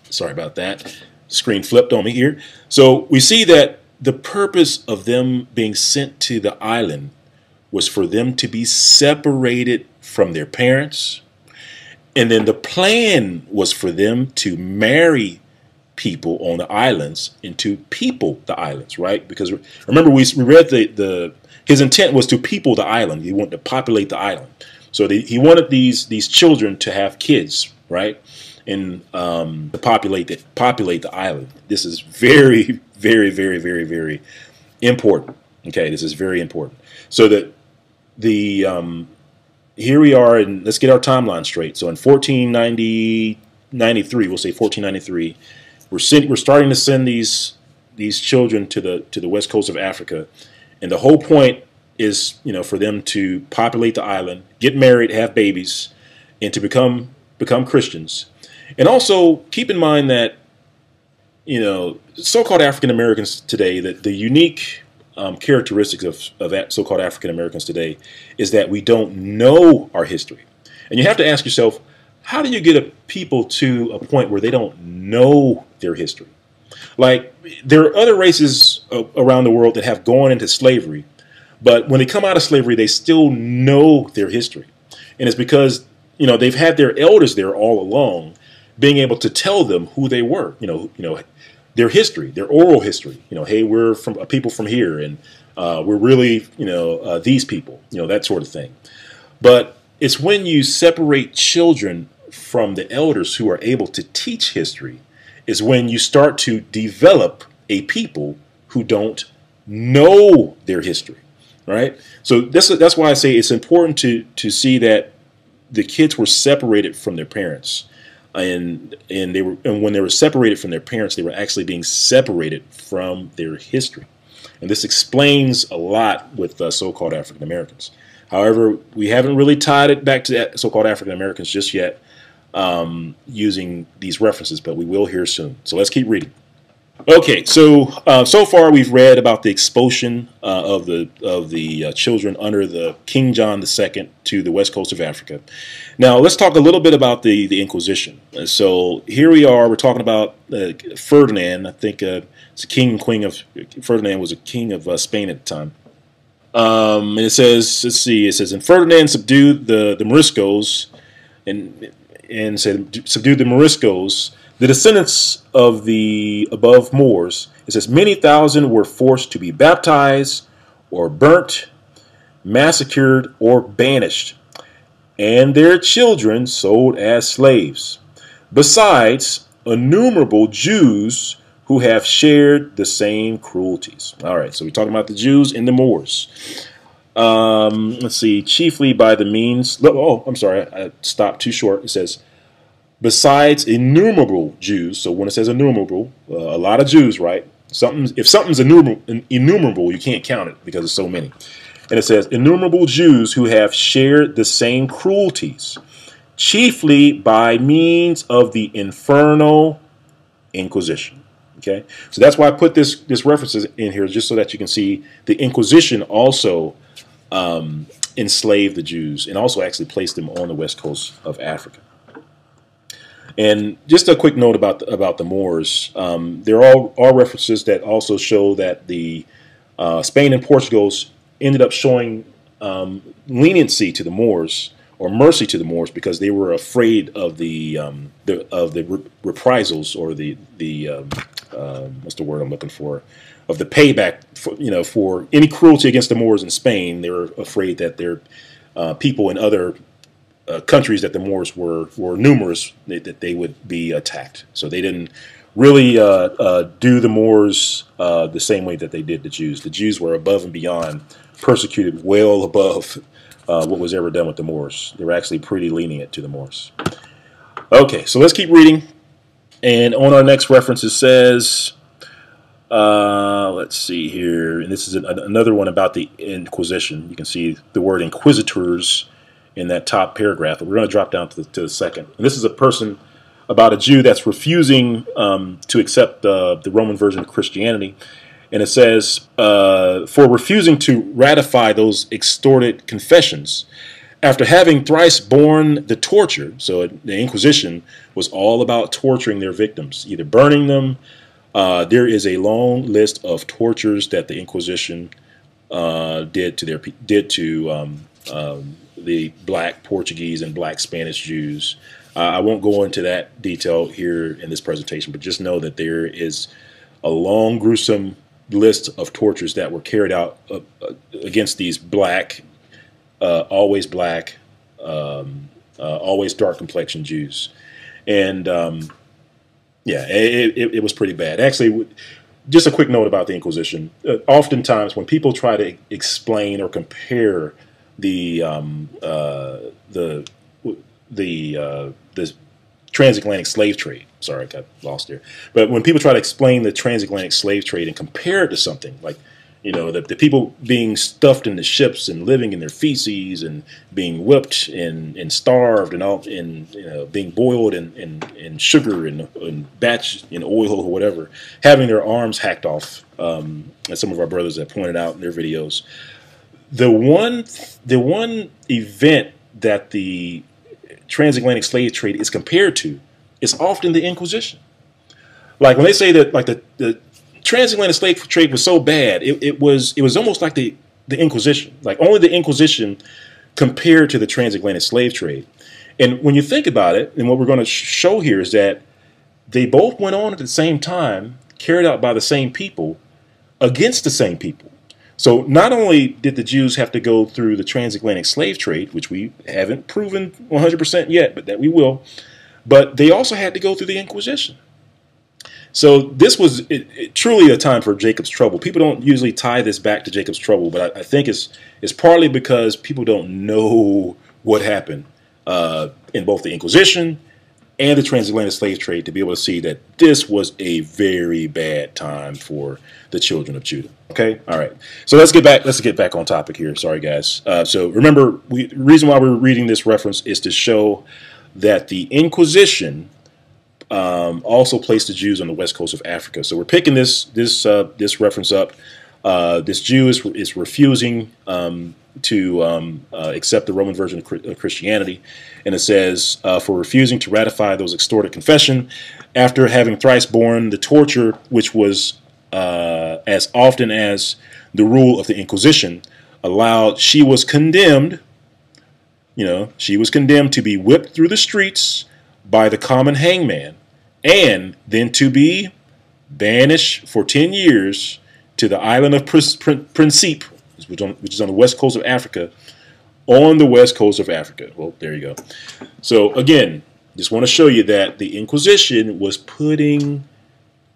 Sorry about that. Screen flipped on me here. So we see that the purpose of them being sent to the island was for them to be separated from their parents. And then the plan was for them to marry people on the islands and to people the islands, right? Because remember, we read his intent was to people the island. He wanted to populate the island. So he wanted these children to have kids, right? And to populate the island. This is very, very, very, very, very important. Okay, this is very important. So that here we are, and let's get our timeline straight. So in 1493, we'll say 1493, we're starting to send these children to the west coast of Africa, and the whole point is for them to populate the island, get married, have babies, and to become Christians. And also keep in mind that so-called African Americans today, that the unique characteristics of so-called African Americans today is that we don't know our history. And you have to ask yourself, how do you get people to a point where they don't know their history? Like, there are other races around the world that have gone into slavery, but when they come out of slavery, they still know their history. And it's because, they've had their elders there all along, being able to tell them who they were, their history, their oral history. Hey, we're from people from here, and we're really, these people, that sort of thing. But it's when you separate children from the elders who are able to teach history is when you start to develop a people who don't know their history, right? So that's why I say it's important to see that the kids were separated from their parents, and when they were separated from their parents, they were actually being separated from their history, and this explains a lot with so-called African Americans. However, we haven't really tied it back to so-called African Americans just yet, using these references, but we will here soon. So let's keep reading. Okay, so far we've read about the expulsion of the children under the King John II to the west coast of Africa. Now let's talk a little bit about the Inquisition. So here we are. We're talking about Ferdinand. I think it's a king and queen of Ferdinand was a king of Spain at the time. And it says, let's see. It says, and Ferdinand subdued the Moriscos and subdued the Moriscos, the descendants of the above Moors. It says many thousand were forced to be baptized or burnt, massacred, or banished, and their children sold as slaves, besides innumerable Jews who have shared the same cruelties. All right, so we're talking about the Jews and the Moors. Let's see, chiefly by the means, oh, I'm sorry, I stopped too short. It says, besides innumerable Jews. So when it says innumerable, a lot of Jews, right? If something's innumerable, you can't count it because there's so many. And it says, innumerable Jews who have shared the same cruelties, chiefly by means of the infernal Inquisition. Okay, so that's why I put this references in here, just so that you can see the Inquisition also enslaved the Jews and also actually placed them on the west coast of Africa. And just a quick note about the Moors. There are references that also show that the Spain and Portugal ended up showing leniency to the Moors, or mercy to the Moors, because they were afraid of the reprisals, or the what's the word I'm looking for, of the payback for any cruelty against the Moors in Spain. They were afraid that their people in other countries that the Moors were numerous, that they would be attacked. So they didn't really do the Moors the same way that they did the Jews. The Jews were above and beyond persecuted, well above what was ever done with the Moors. They were actually pretty lenient to the Moors. Okay, so let's keep reading. And on our next reference, it says, let's see here, and this is another one about the Inquisition. You can see the word inquisitors in that top paragraph, but we're going to drop down to the second. And this is a person about a Jew that's refusing to accept the Roman version of Christianity. And it says, for refusing to ratify those extorted confessions, after having thrice borne the torture. So the Inquisition was all about torturing their victims, either burning them. There is a long list of tortures that the Inquisition did to the black Portuguese and black Spanish Jews. I won't go into that detail here in this presentation, but just know that there is a long, gruesome list of tortures that were carried out against these black, always black, always dark complexioned Jews. And yeah, it was pretty bad. Actually, just a quick note about the Inquisition. Oftentimes when people try to explain or compare the transatlantic slave trade. Sorry, I got lost there. But when people try to explain the transatlantic slave trade and compare it to something like, the people being stuffed in the ships and living in their feces and being whipped and starved and all, and being boiled in sugar and batch in oil or whatever, having their arms hacked off, as some of our brothers have pointed out in their videos. The one event that the transatlantic slave trade is compared to is often the Inquisition. Like when they say that, like the transatlantic slave trade was so bad, it was almost like the Inquisition. Like only the Inquisition compared to the transatlantic slave trade. And when you think about it, and what we're going to show here is that they both went on at the same time, carried out by the same people, against the same people. So not only did the Jews have to go through the transatlantic slave trade, which we haven't proven 100% yet, but that we will, but they also had to go through the Inquisition. So this was truly a time for Jacob's trouble. People don't usually tie this back to Jacob's trouble, but I think it's partly because people don't know what happened in both the Inquisition and the transatlantic slave trade to be able to see that this was a very bad time for the children of Judah. Okay, all right. So let's get back on topic here. Sorry, guys. So remember, the reason why we're reading this reference is to show that the Inquisition also placed the Jews on the west coast of Africa. So we're picking this reference up. This Jew is refusing to accept the Roman version of Christianity, and it says for refusing to ratify those extorted confession after having thrice borne the torture, which was as often as the rule of the Inquisition allowed. She was condemned. She was condemned to be whipped through the streets by the common hangman, and then to be banished for 10 years to the island of Principe, which is on the west coast of Africa. On the west coast of Africa. Well, there you go. So again, just want to show you that the Inquisition was putting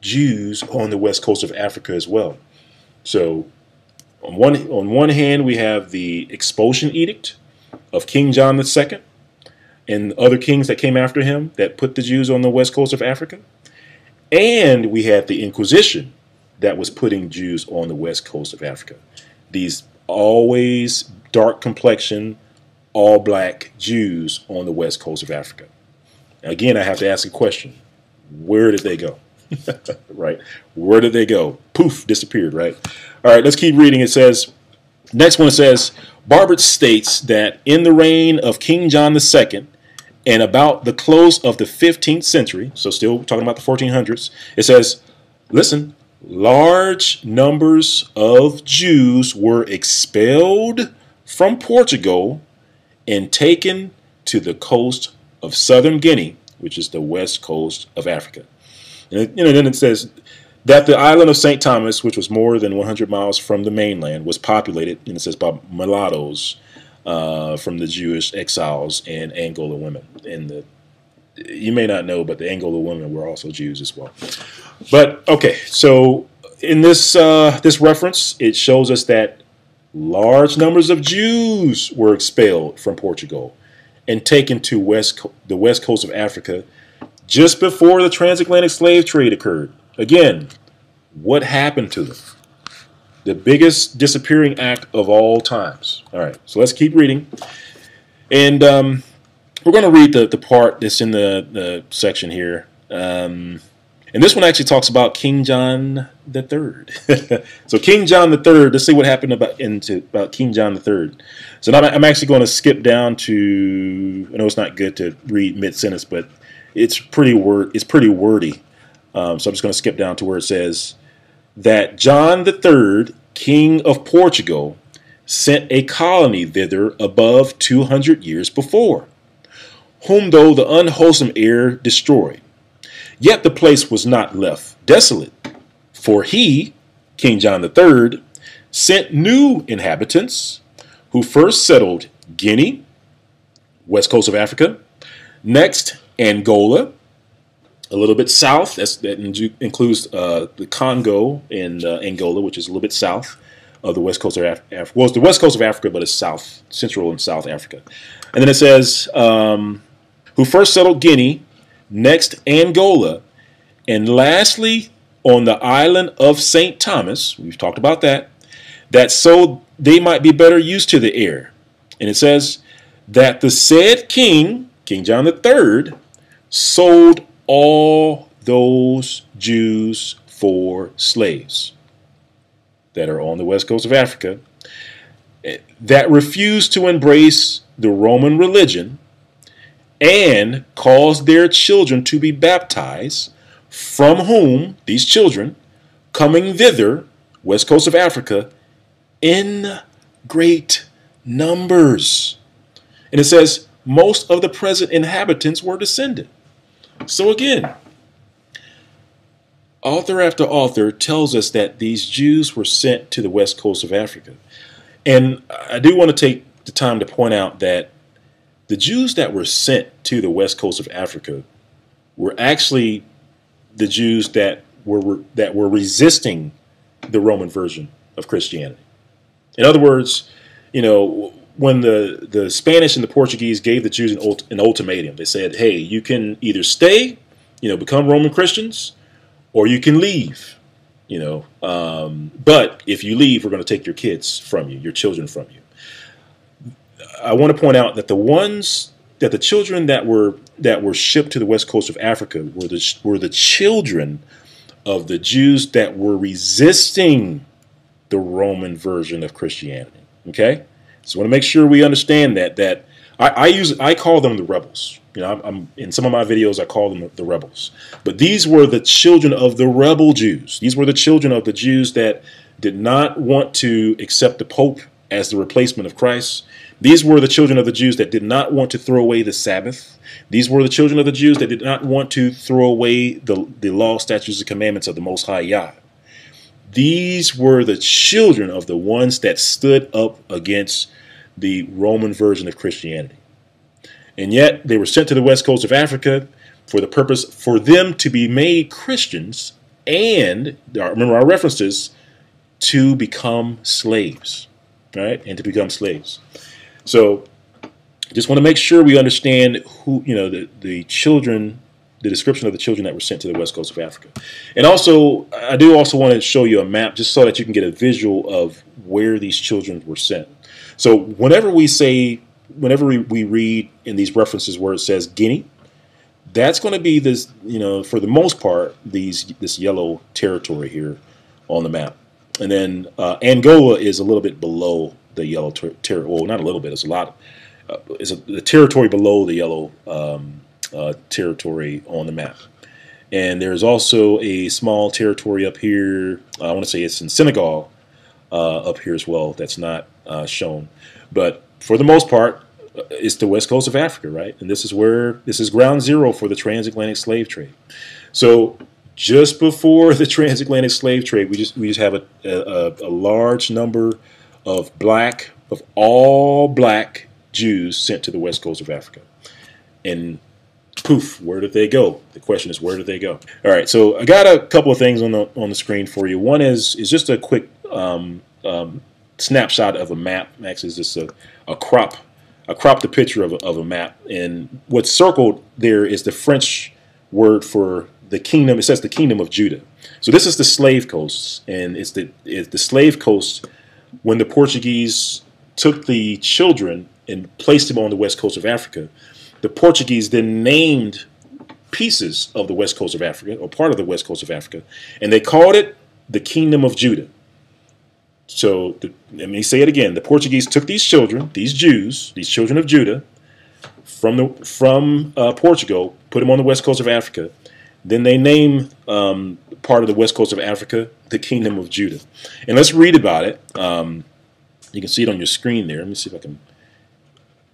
Jews on the west coast of Africa as well. So on one hand, we have the expulsion edict of King John II and other kings that came after him that put the Jews on the west coast of Africa. And we had the Inquisition that was putting Jews on the west coast of Africa. These always dark complexion, all black Jews on the west coast of Africa. Again, I have to ask a question. Where did they go? Right? Where did they go? Poof, disappeared, right? All right, let's keep reading. It says, next one says, Barbet states that in the reign of King John II and about the close of the 15th century, so still talking about the 1400s, it says, listen, large numbers of Jews were expelled from Portugal and taken to the coast of southern Guinea, which is the west coast of Africa. And then it says that the island of St. Thomas, which was more than 100 miles from the mainland, was populated, and it says, by mulattoes from the Jewish exiles and Angola women. And you may not know, but the Angola women were also Jews as well. But okay, so in this reference, it shows us that large numbers of Jews were expelled from Portugal and taken to the west coast of Africa just before the transatlantic slave trade occurred. Again, what happened to them? The biggest disappearing act of all times. All right, so let's keep reading. And we're going to read the part that's in the section here. And this one actually talks about King John III. So King John III, let's see what happened about King John III. So now I'm actually going to skip down to, I know it's not good to read mid-sentence, but it's pretty wordy. So I'm just going to skip down to where it says that John III, King of Portugal, sent a colony thither above 200 years before, whom though the unwholesome air destroyed, yet the place was not left desolate, for he, King John III, sent new inhabitants, who first settled Guinea, west coast of Africa, next Angola, a little bit south, that includes the Congo and Angola, which is a little bit south of the west coast of Africa. Well, it's the west coast of Africa, but it's south, central and south Africa. And then it says, who first settled Guinea, next Angola, and lastly on the island of St. Thomas, we've talked about that so they might be better used to the air. And it says that the said king, King John III, sold all those Jews for slaves that are on the west coast of Africa that refused to embrace the Roman religion and caused their children to be baptized, from whom these children, coming thither, west coast of Africa, in great numbers, And it says most of the present inhabitants were descended. So again, author after author tells us that these Jews were sent to the west coast of Africa. And I do want to take the time to point out that the Jews that were sent to the west coast of Africa were actually the Jews that were resisting the Roman version of Christianity. In other words, when the Spanish and the Portuguese gave the Jews an ultimatum, they said, hey, you can either stay, become Roman Christians, or you can leave. But if you leave, we're going to take your kids from you, your children from you. I want to point out that the children that were shipped to the west coast of Africa were the children of the Jews that were resisting the Roman version of Christianity. Okay, so I want to make sure we understand that I call them the rebels. I'm in some of my videos I call them the rebels, but these were the children of the rebel Jews. These were the children of the Jews that did not want to accept the Pope as the replacement of Christ. These were the children of the Jews that did not want to throw away the Sabbath. These were the children of the Jews that did not want to throw away the law, statutes, and commandments of the Most High Yah. These were the children of the ones that stood up against the Roman version of Christianity. And yet they were sent to the west coast of Africa for the purpose for them to be made Christians and, remember our references, to become slaves, right? And to become slaves. So just want to make sure we understand who, the children, the description of the children that were sent to the west coast of Africa. And also, I do also want to show you a map just so that you can get a visual of where these children were sent. So whenever we read in these references where it says Guinea, that's going to be this, for the most part, this yellow territory here on the map. And then Angola is a little bit below the yellow territory. Well, not a little bit. It's a lot. The territory below the yellow territory on the map. And there's also a small territory up here. I want to say it's in Senegal up here as well. That's not shown. But for the most part, it's the west coast of Africa, right? And this is ground zero for the transatlantic slave trade. So just before the transatlantic slave trade, we just have a large number of all black Jews sent to the west coast of Africa. And poof, where did they go? The question is, where did they go? All right, so I got a couple of things on the screen for you. One is just a quick snapshot of a map. Actually, it's just a crop. I cropped a picture of a map, and what's circled there is the French word for the kingdom. It says the kingdom of Judah. So this is the slave coast, and it's the slave coast when the Portuguese took the children and placed them on the west coast of Africa. The Portuguese then named pieces of the west coast of Africa, or part of the west coast of Africa, and they called it the kingdom of Judah. So let me say it again. The Portuguese took these children, these Jews, these children of Judah, from Portugal, put them on the west coast of Africa. Then they named part of the west coast of Africa the kingdom of Judah. And let's read about it. You can see it on your screen there. Let me see if I can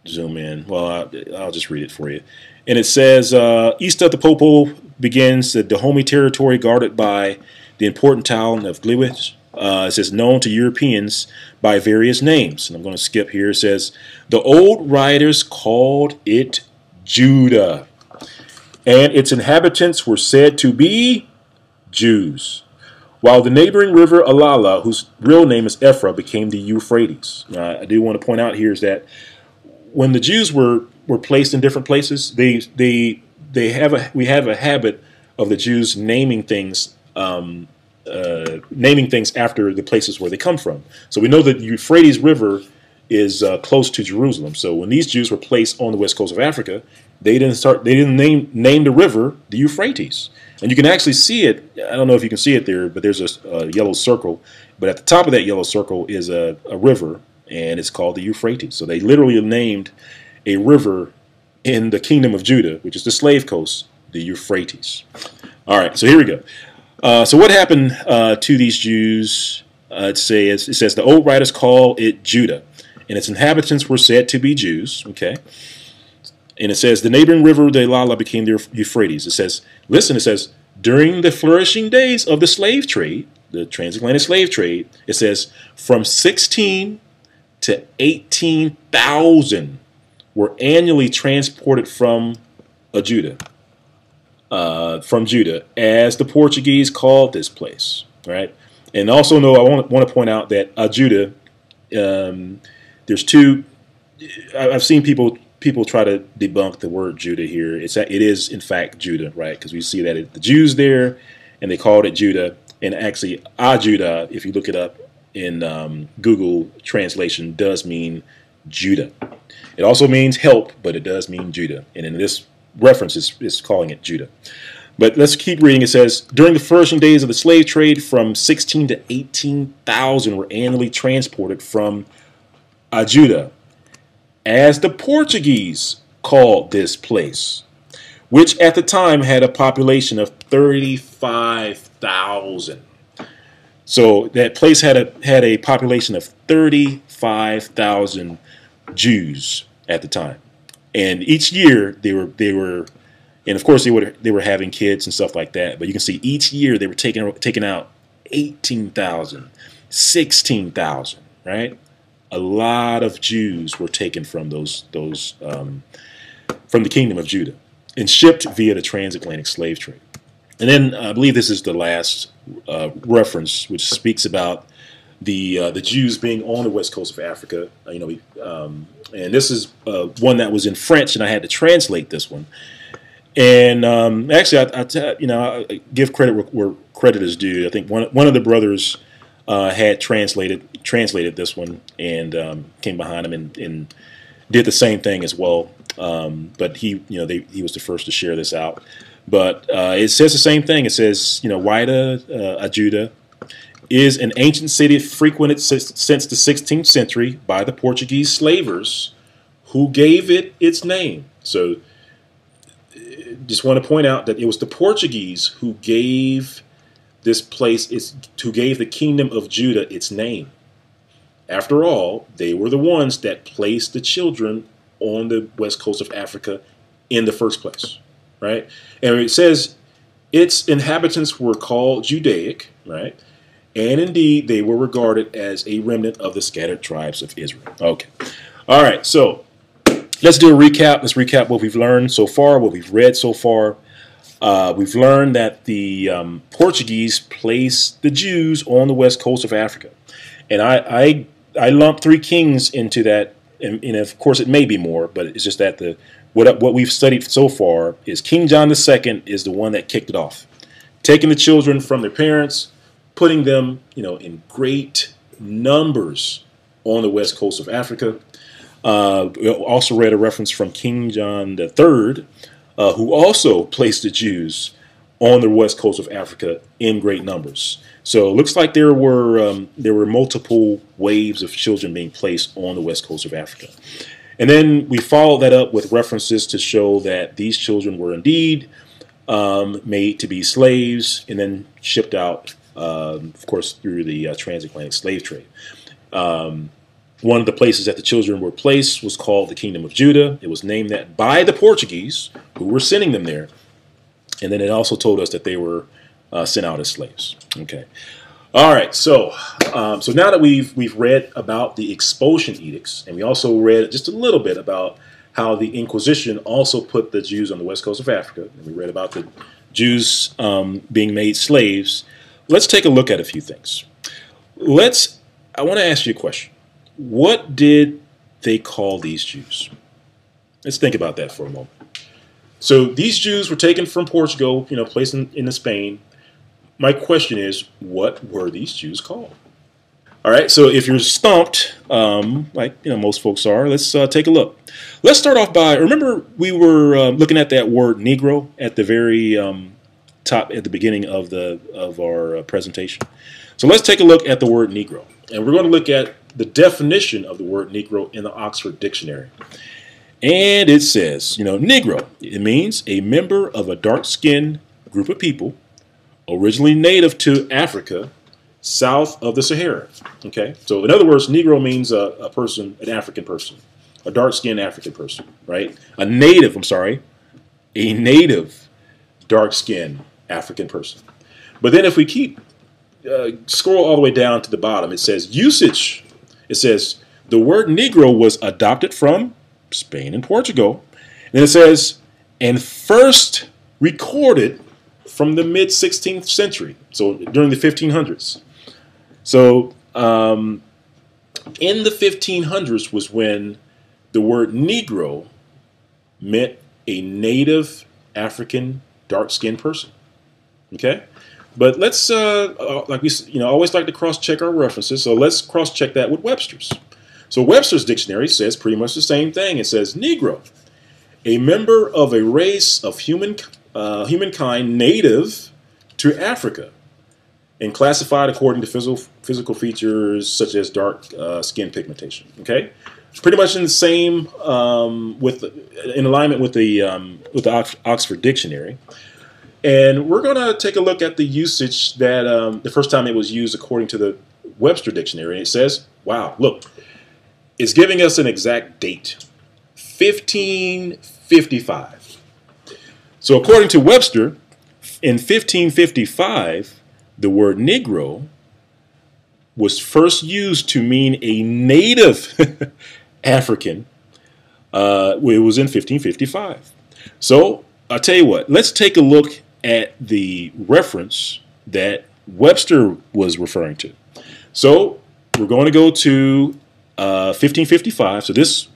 zoom in. Well, I'll just read it for you. And it says, east of the Popo begins the Dahomey territory guarded by the important town of Gliwice. It says, known to Europeans by various names. And I'm going to skip here. It says, the old writers called it Judah, and its inhabitants were said to be Jews, while the neighboring river Alala, whose real name is Ephra, became the Euphrates. I do want to point out here is that when the Jews were placed in different places, we have a habit of the Jews naming things after the places where they come from. So we know that the Euphrates River is close to Jerusalem. So when these Jews were placed on the west coast of Africa, they didn't name the river the Euphrates. And you can actually see it. I don't know if you can see it there, but there's a yellow circle. But at the top of that yellow circle is a river, and it's called the Euphrates. So they literally named a river in the kingdom of Judah, which is the slave coast, the Euphrates. All right, so here we go. So what happened to these Jews? It says the old writers call it Judah, and its inhabitants were said to be Jews. Okay. And it says, the neighboring river, the Lala, became the Euphrates. It says, listen, it says, during the flourishing days of the slave trade, the transatlantic slave trade, it says, from 16 to 18,000 were annually transported from Judah, as the Portuguese called this place, right? And also, I want to point out that Judah, there's two. I've seen people try to debunk the word Judah here. It is in fact Judah, right? Because we see that the Jews there, and they called it Judah. And actually, Judah, if you look it up in Google translation, does mean Judah. It also means help, but it does mean Judah. And in this reference, it's calling it Judah. But let's keep reading. It says, during the flourishing days of the slave trade, from 16 to 18,000 were annually transported from Judah, as the Portuguese called this place, which at the time had a population of 35,000. So that place had a population of 35,000 Jews at the time, and each year they were, and of course they were having kids and stuff like that. But you can see each year they were taking out 18,000, 16,000, right? A lot of Jews were taken from from the kingdom of Judah and shipped via the transatlantic slave trade. And then I believe this is the last reference, which speaks about the Jews being on the west coast of Africa. And this is one that was in French, and I had to translate this one. And actually, I give credit where credit is due. I think one of the brothers had translated this one, and came behind him and did the same thing as well. But he was the first to share this out. But it says the same thing. It says, Wida, Judah, is an ancient city frequented since the 16th century by the Portuguese slavers, who gave it its name. So, just want to point out that it was the Portuguese who gave this place, who gave the kingdom of Judah its name. After all, they were the ones that placed the children on the west coast of Africa in the first place, right? And it says its inhabitants were called Judaic, right? And indeed, they were regarded as a remnant of the scattered tribes of Israel. Okay. All right, so let's do a recap. Let's recap what we've learned so far, what we've read so far. We've learned that the Portuguese placed the Jews on the west coast of Africa. And I lumped 3 kings into that, and of course it may be more, but it's just that what we've studied so far is King John II is the one that kicked it off, taking the children from their parents, putting them, in great numbers on the west coast of Africa. We also read a reference from King John III, who also placed the Jews on the west coast of Africa in great numbers. So it looks like there were multiple waves of children being placed on the west coast of Africa. And then we followed that up with references to show that these children were indeed made to be slaves and then shipped out, of course, through the transatlantic slave trade. One of the places that the children were placed was called the Kingdom of Judah. It was named that by the Portuguese, who were sending them there. And then it also told us that they were sent out as slaves. Okay. All right. So now that we've read about the expulsion edicts, and we also read just a little bit about how the Inquisition also put the Jews on the west coast of Africa, and we read about the Jews being made slaves, let's take a look at a few things. I want to ask you a question. What did they call these Jews? Let's think about that for a moment. So these Jews were taken from Portugal, placed in Spain. My question is, what were these Jews called? All right, so if you're stumped, like most folks are, let's take a look. Let's start off by, remember we were looking at that word Negro at the very top, at the beginning of our presentation. So let's take a look at the word Negro, and we're going to look at the definition of the word Negro in the Oxford Dictionary. And it says, Negro, it means a member of a dark-skinned group of people originally native to Africa south of the Sahara. Okay, so in other words, Negro means a person, an African person, a dark-skinned African person, right? A native, I'm sorry, a native dark-skinned African person. But then if we keep scroll all the way down to the bottom, it says usage. It says the word Negro was adopted from Spain and Portugal. And then it says, and first recorded from the mid-16th century, so during the 1500s. So in the 1500s was when the word Negro meant a native African dark-skinned person. Okay, but let's like we always like to cross-check our references. So let's cross-check that with Webster's. So Webster's dictionary says pretty much the same thing. It says Negro, a member of a race of humankind native to Africa, and classified according to physical features such as dark skin pigmentation. Okay, pretty much in the same in alignment with the Oxford Dictionary. And we're going to take a look at the usage that the first time it was used according to the Webster Dictionary. And it says, wow, look, it's giving us an exact date, 1555. So according to Webster, in 1555, the word Negro was first used to mean a native African. It was in 1555. So I'll tell you what, let's take a look at the reference that Webster was referring to. So we're going to go to 1555. So this,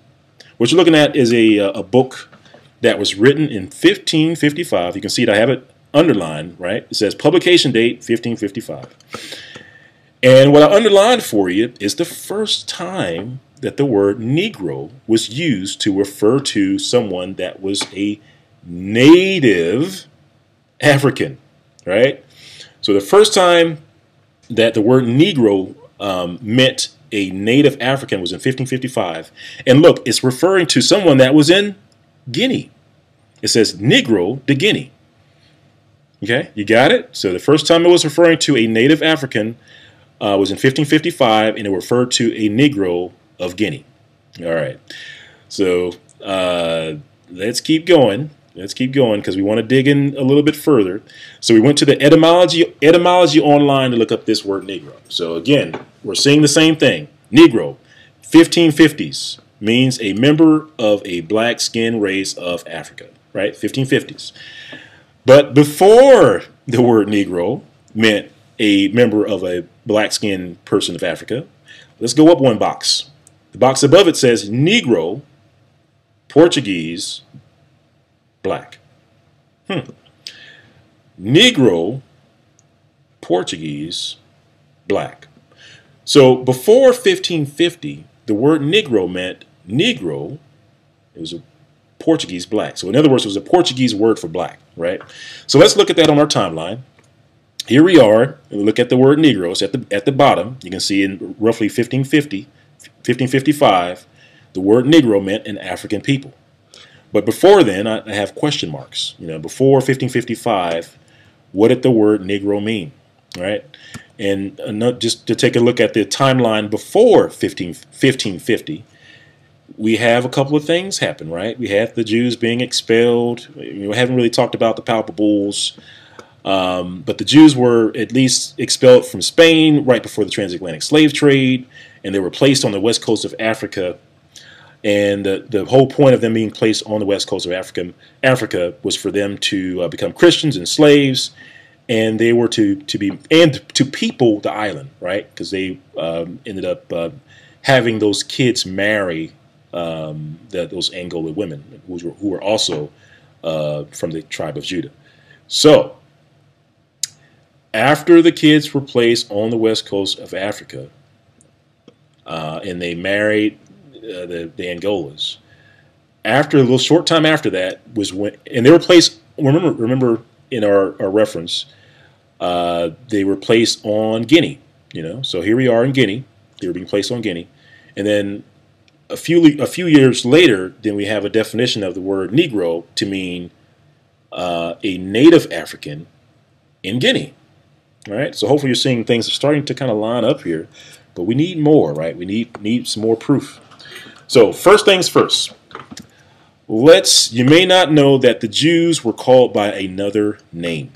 what you're looking at is a book that was written in 1555. You can see it, I have it underlined, right? It says publication date 1555. And what I underlined for you is the first time that the word Negro was used to refer to someone that was a native African, right? So the first time that the word Negro meant a native African was in 1555. And look, it's referring to someone that was in Guinea. It says Negro de Guinea. Okay, you got it? So the first time it was referring to a native African was in 1555, and it referred to a Negro of Guinea. All right, so let's keep going. Let's keep going because we want to dig in a little bit further. So we went to the etymology online to look up this word Negro. So again, we're seeing the same thing. Negro, 1550s, means a member of a black skin race of Africa, right? 1550s. But before the word Negro meant a member of a black skinned person of Africa, let's go up one box. The box above it says Negro, Portuguese, black. Negro, Portuguese, black. So before 1550, the word Negro meant Negro. It was a Portuguese black. So in other words, it was a Portuguese word for black, right? So let's look at that on our timeline. Here we are, and we look at the word Negro. It's at the bottom. You can see in roughly 1550, 1555, the word Negro meant an African people. But before then, I have question marks. Before 1555, what did the word Negro mean? Right? And just to take a look at the timeline before 1550, we have a couple of things happen, right? We had the Jews being expelled. We haven't really talked about the palpables, but the Jews were at least expelled from Spain right before the transatlantic slave trade, and they were placed on the west coast of Africa. And the whole point of them being placed on the west coast of Africa was for them to become Christians and slaves, and they were to people the island, right? Because they ended up having those kids marry those Angola women who were also from the tribe of Judah. So after the kids were placed on the west coast of Africa, and they married the Angolas. After a little short time after that was when, and they were placed. Remember in our reference, they were placed on Guinea. So here we are in Guinea. They were being placed on Guinea, and then a few years later, then we have a definition of the word Negro to mean a native African in Guinea. All right, so hopefully you're seeing things are starting to kind of line up here, but we need more, right? We need some more proof. So first things first. You may not know that the Jews were called by another name.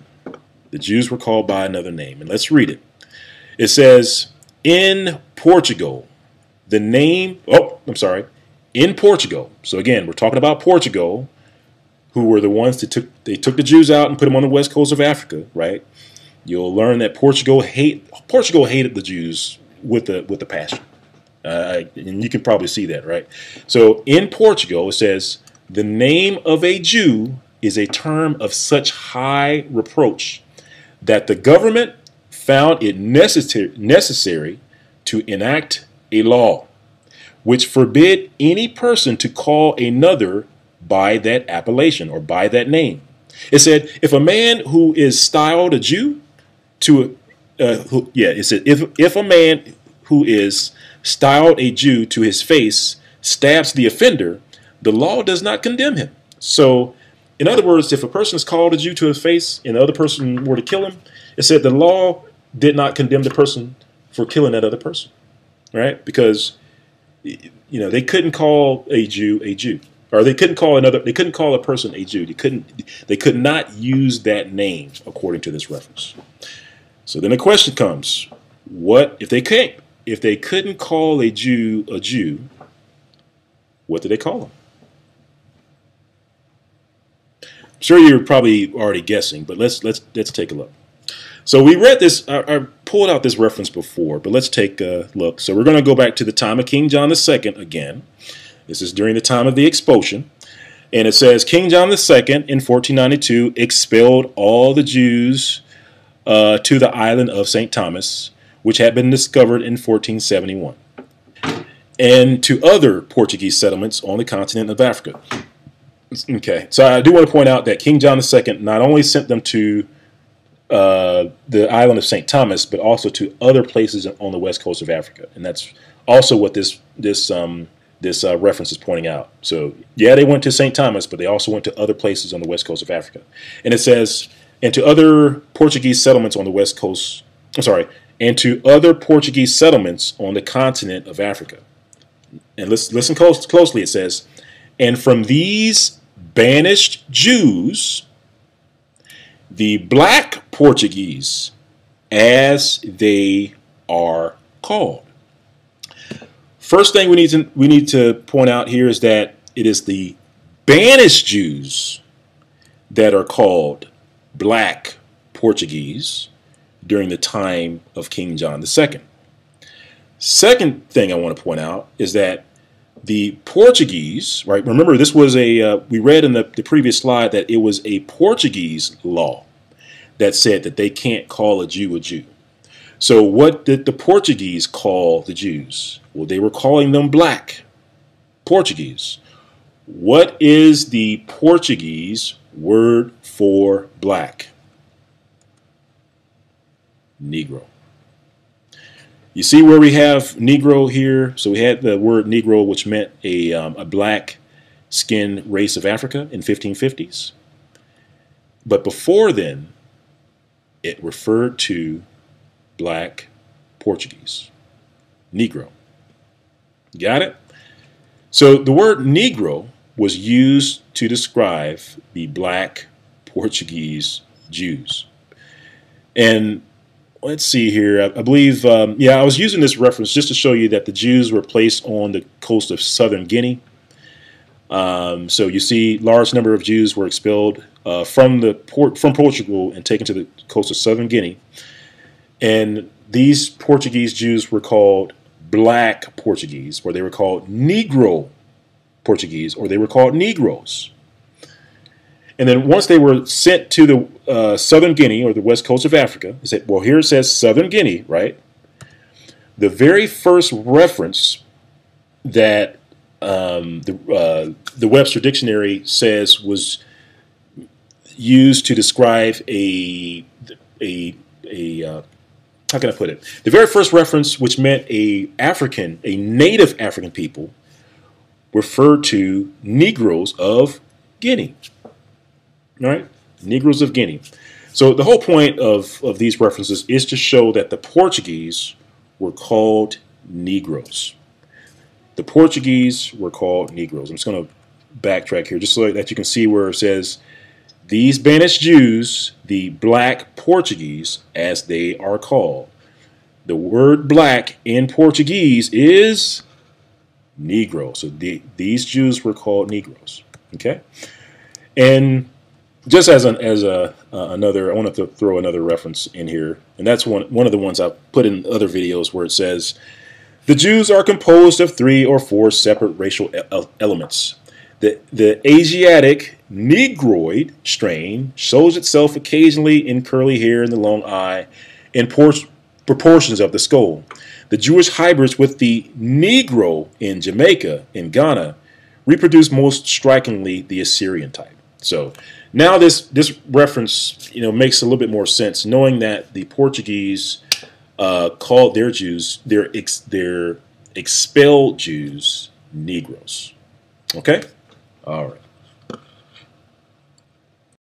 The Jews were called by another name, and let's read it. It says, in Portugal, the name, in Portugal. So again, we're talking about Portugal, who were the ones that took the Jews out and put them on the west coast of Africa, right? You'll learn that Portugal hated the Jews with the passion, and you can probably see that, right? So in Portugal, it says the name of a Jew is a term of such high reproach that the government found it necessary to enact a law which forbid any person to call another by that appellation or by that name. It said if a man who is styled a Jew it said if a man who is styled a Jew to his face stabs the offender, the law does not condemn him. So, in other words, if a person is called a Jew to his face and the other person were to kill him, it said the law did not condemn the person for killing that other person, right? Because they couldn't call a Jew, or they couldn't call a person a Jew. They could not use that name according to this reference. So then the question comes: what if they couldn't call a Jew? What did they call him? I'm sure you're probably already guessing, but let's take a look. So we read this. I pulled out this reference before, but let's take a look. So we're going to go back to the time of King John II again. This is during the time of the expulsion. And it says King John II in 1492 expelled all the Jews to the island of St. Thomas, which had been discovered in 1471, and to other Portuguese settlements on the continent of Africa. Okay, so I do want to point out that King John II not only sent them to the island of St. Thomas, but also to other places on the west coast of Africa, and that's also what this reference is pointing out. So yeah, they went to St. Thomas, but they also went to other places on the west coast of Africa. And it says, and to other Portuguese settlements on the west coast, and to other Portuguese settlements on the continent of Africa. And listen closely, it says, and from these banished Jews, the black Portuguese, as they are called. First thing we need to point out here is that it is the banished Jews that are called black Portuguese during the time of King John II. Second thing I want to point out is that the Portuguese, right? Remember, this was we read in the previous slide that it was a Portuguese law that said that they can't call a Jew a Jew. So what did the Portuguese call the Jews? Well, they were calling them black Portuguese. What is the Portuguese word for black? Negro. You see where we have Negro here? So we had the word Negro, which meant a black skinned race of Africa in 1550s. But before then, it referred to black Portuguese. Negro. Got it? So the word Negro was used to describe the black Portuguese Jews. And let's see here. I believe, I was using this reference just to show you that the Jews were placed on the coast of southern Guinea. So you see, large number of Jews were expelled from Portugal and taken to the coast of southern Guinea. And these Portuguese Jews were called black Portuguese, or they were called Negro Portuguese, or they were called Negroes. And then once they were sent to the southern Guinea, or the west coast of Africa, they said, well, here it says southern Guinea, right? The very first reference that the Webster Dictionary says was used to describe how can I put it? The very first reference, which meant a native African people, referred to Negroes of Guinea. All right, Negroes of Guinea. So the whole point of these references is to show that the Portuguese were called Negroes. The Portuguese were called Negroes. I'm just going to backtrack here just so that you can see where it says, these banished Jews, the black Portuguese, as they are called. The word black in Portuguese is Negro. So these Jews were called Negroes. Okay? And just as another, I wanted to throw another reference in here, and that's one of the ones I've put in other videos where it says, the Jews are composed of 3 or 4 separate racial elements. The Asiatic Negroid strain shows itself occasionally in curly hair and the long eye and proportions of the skull. The Jewish hybrids with the Negro in Jamaica and Ghana reproduce most strikingly the Assyrian type. So now this reference, makes a little bit more sense, knowing that the Portuguese called their Jews, their expelled Jews, Negroes. Okay? All right.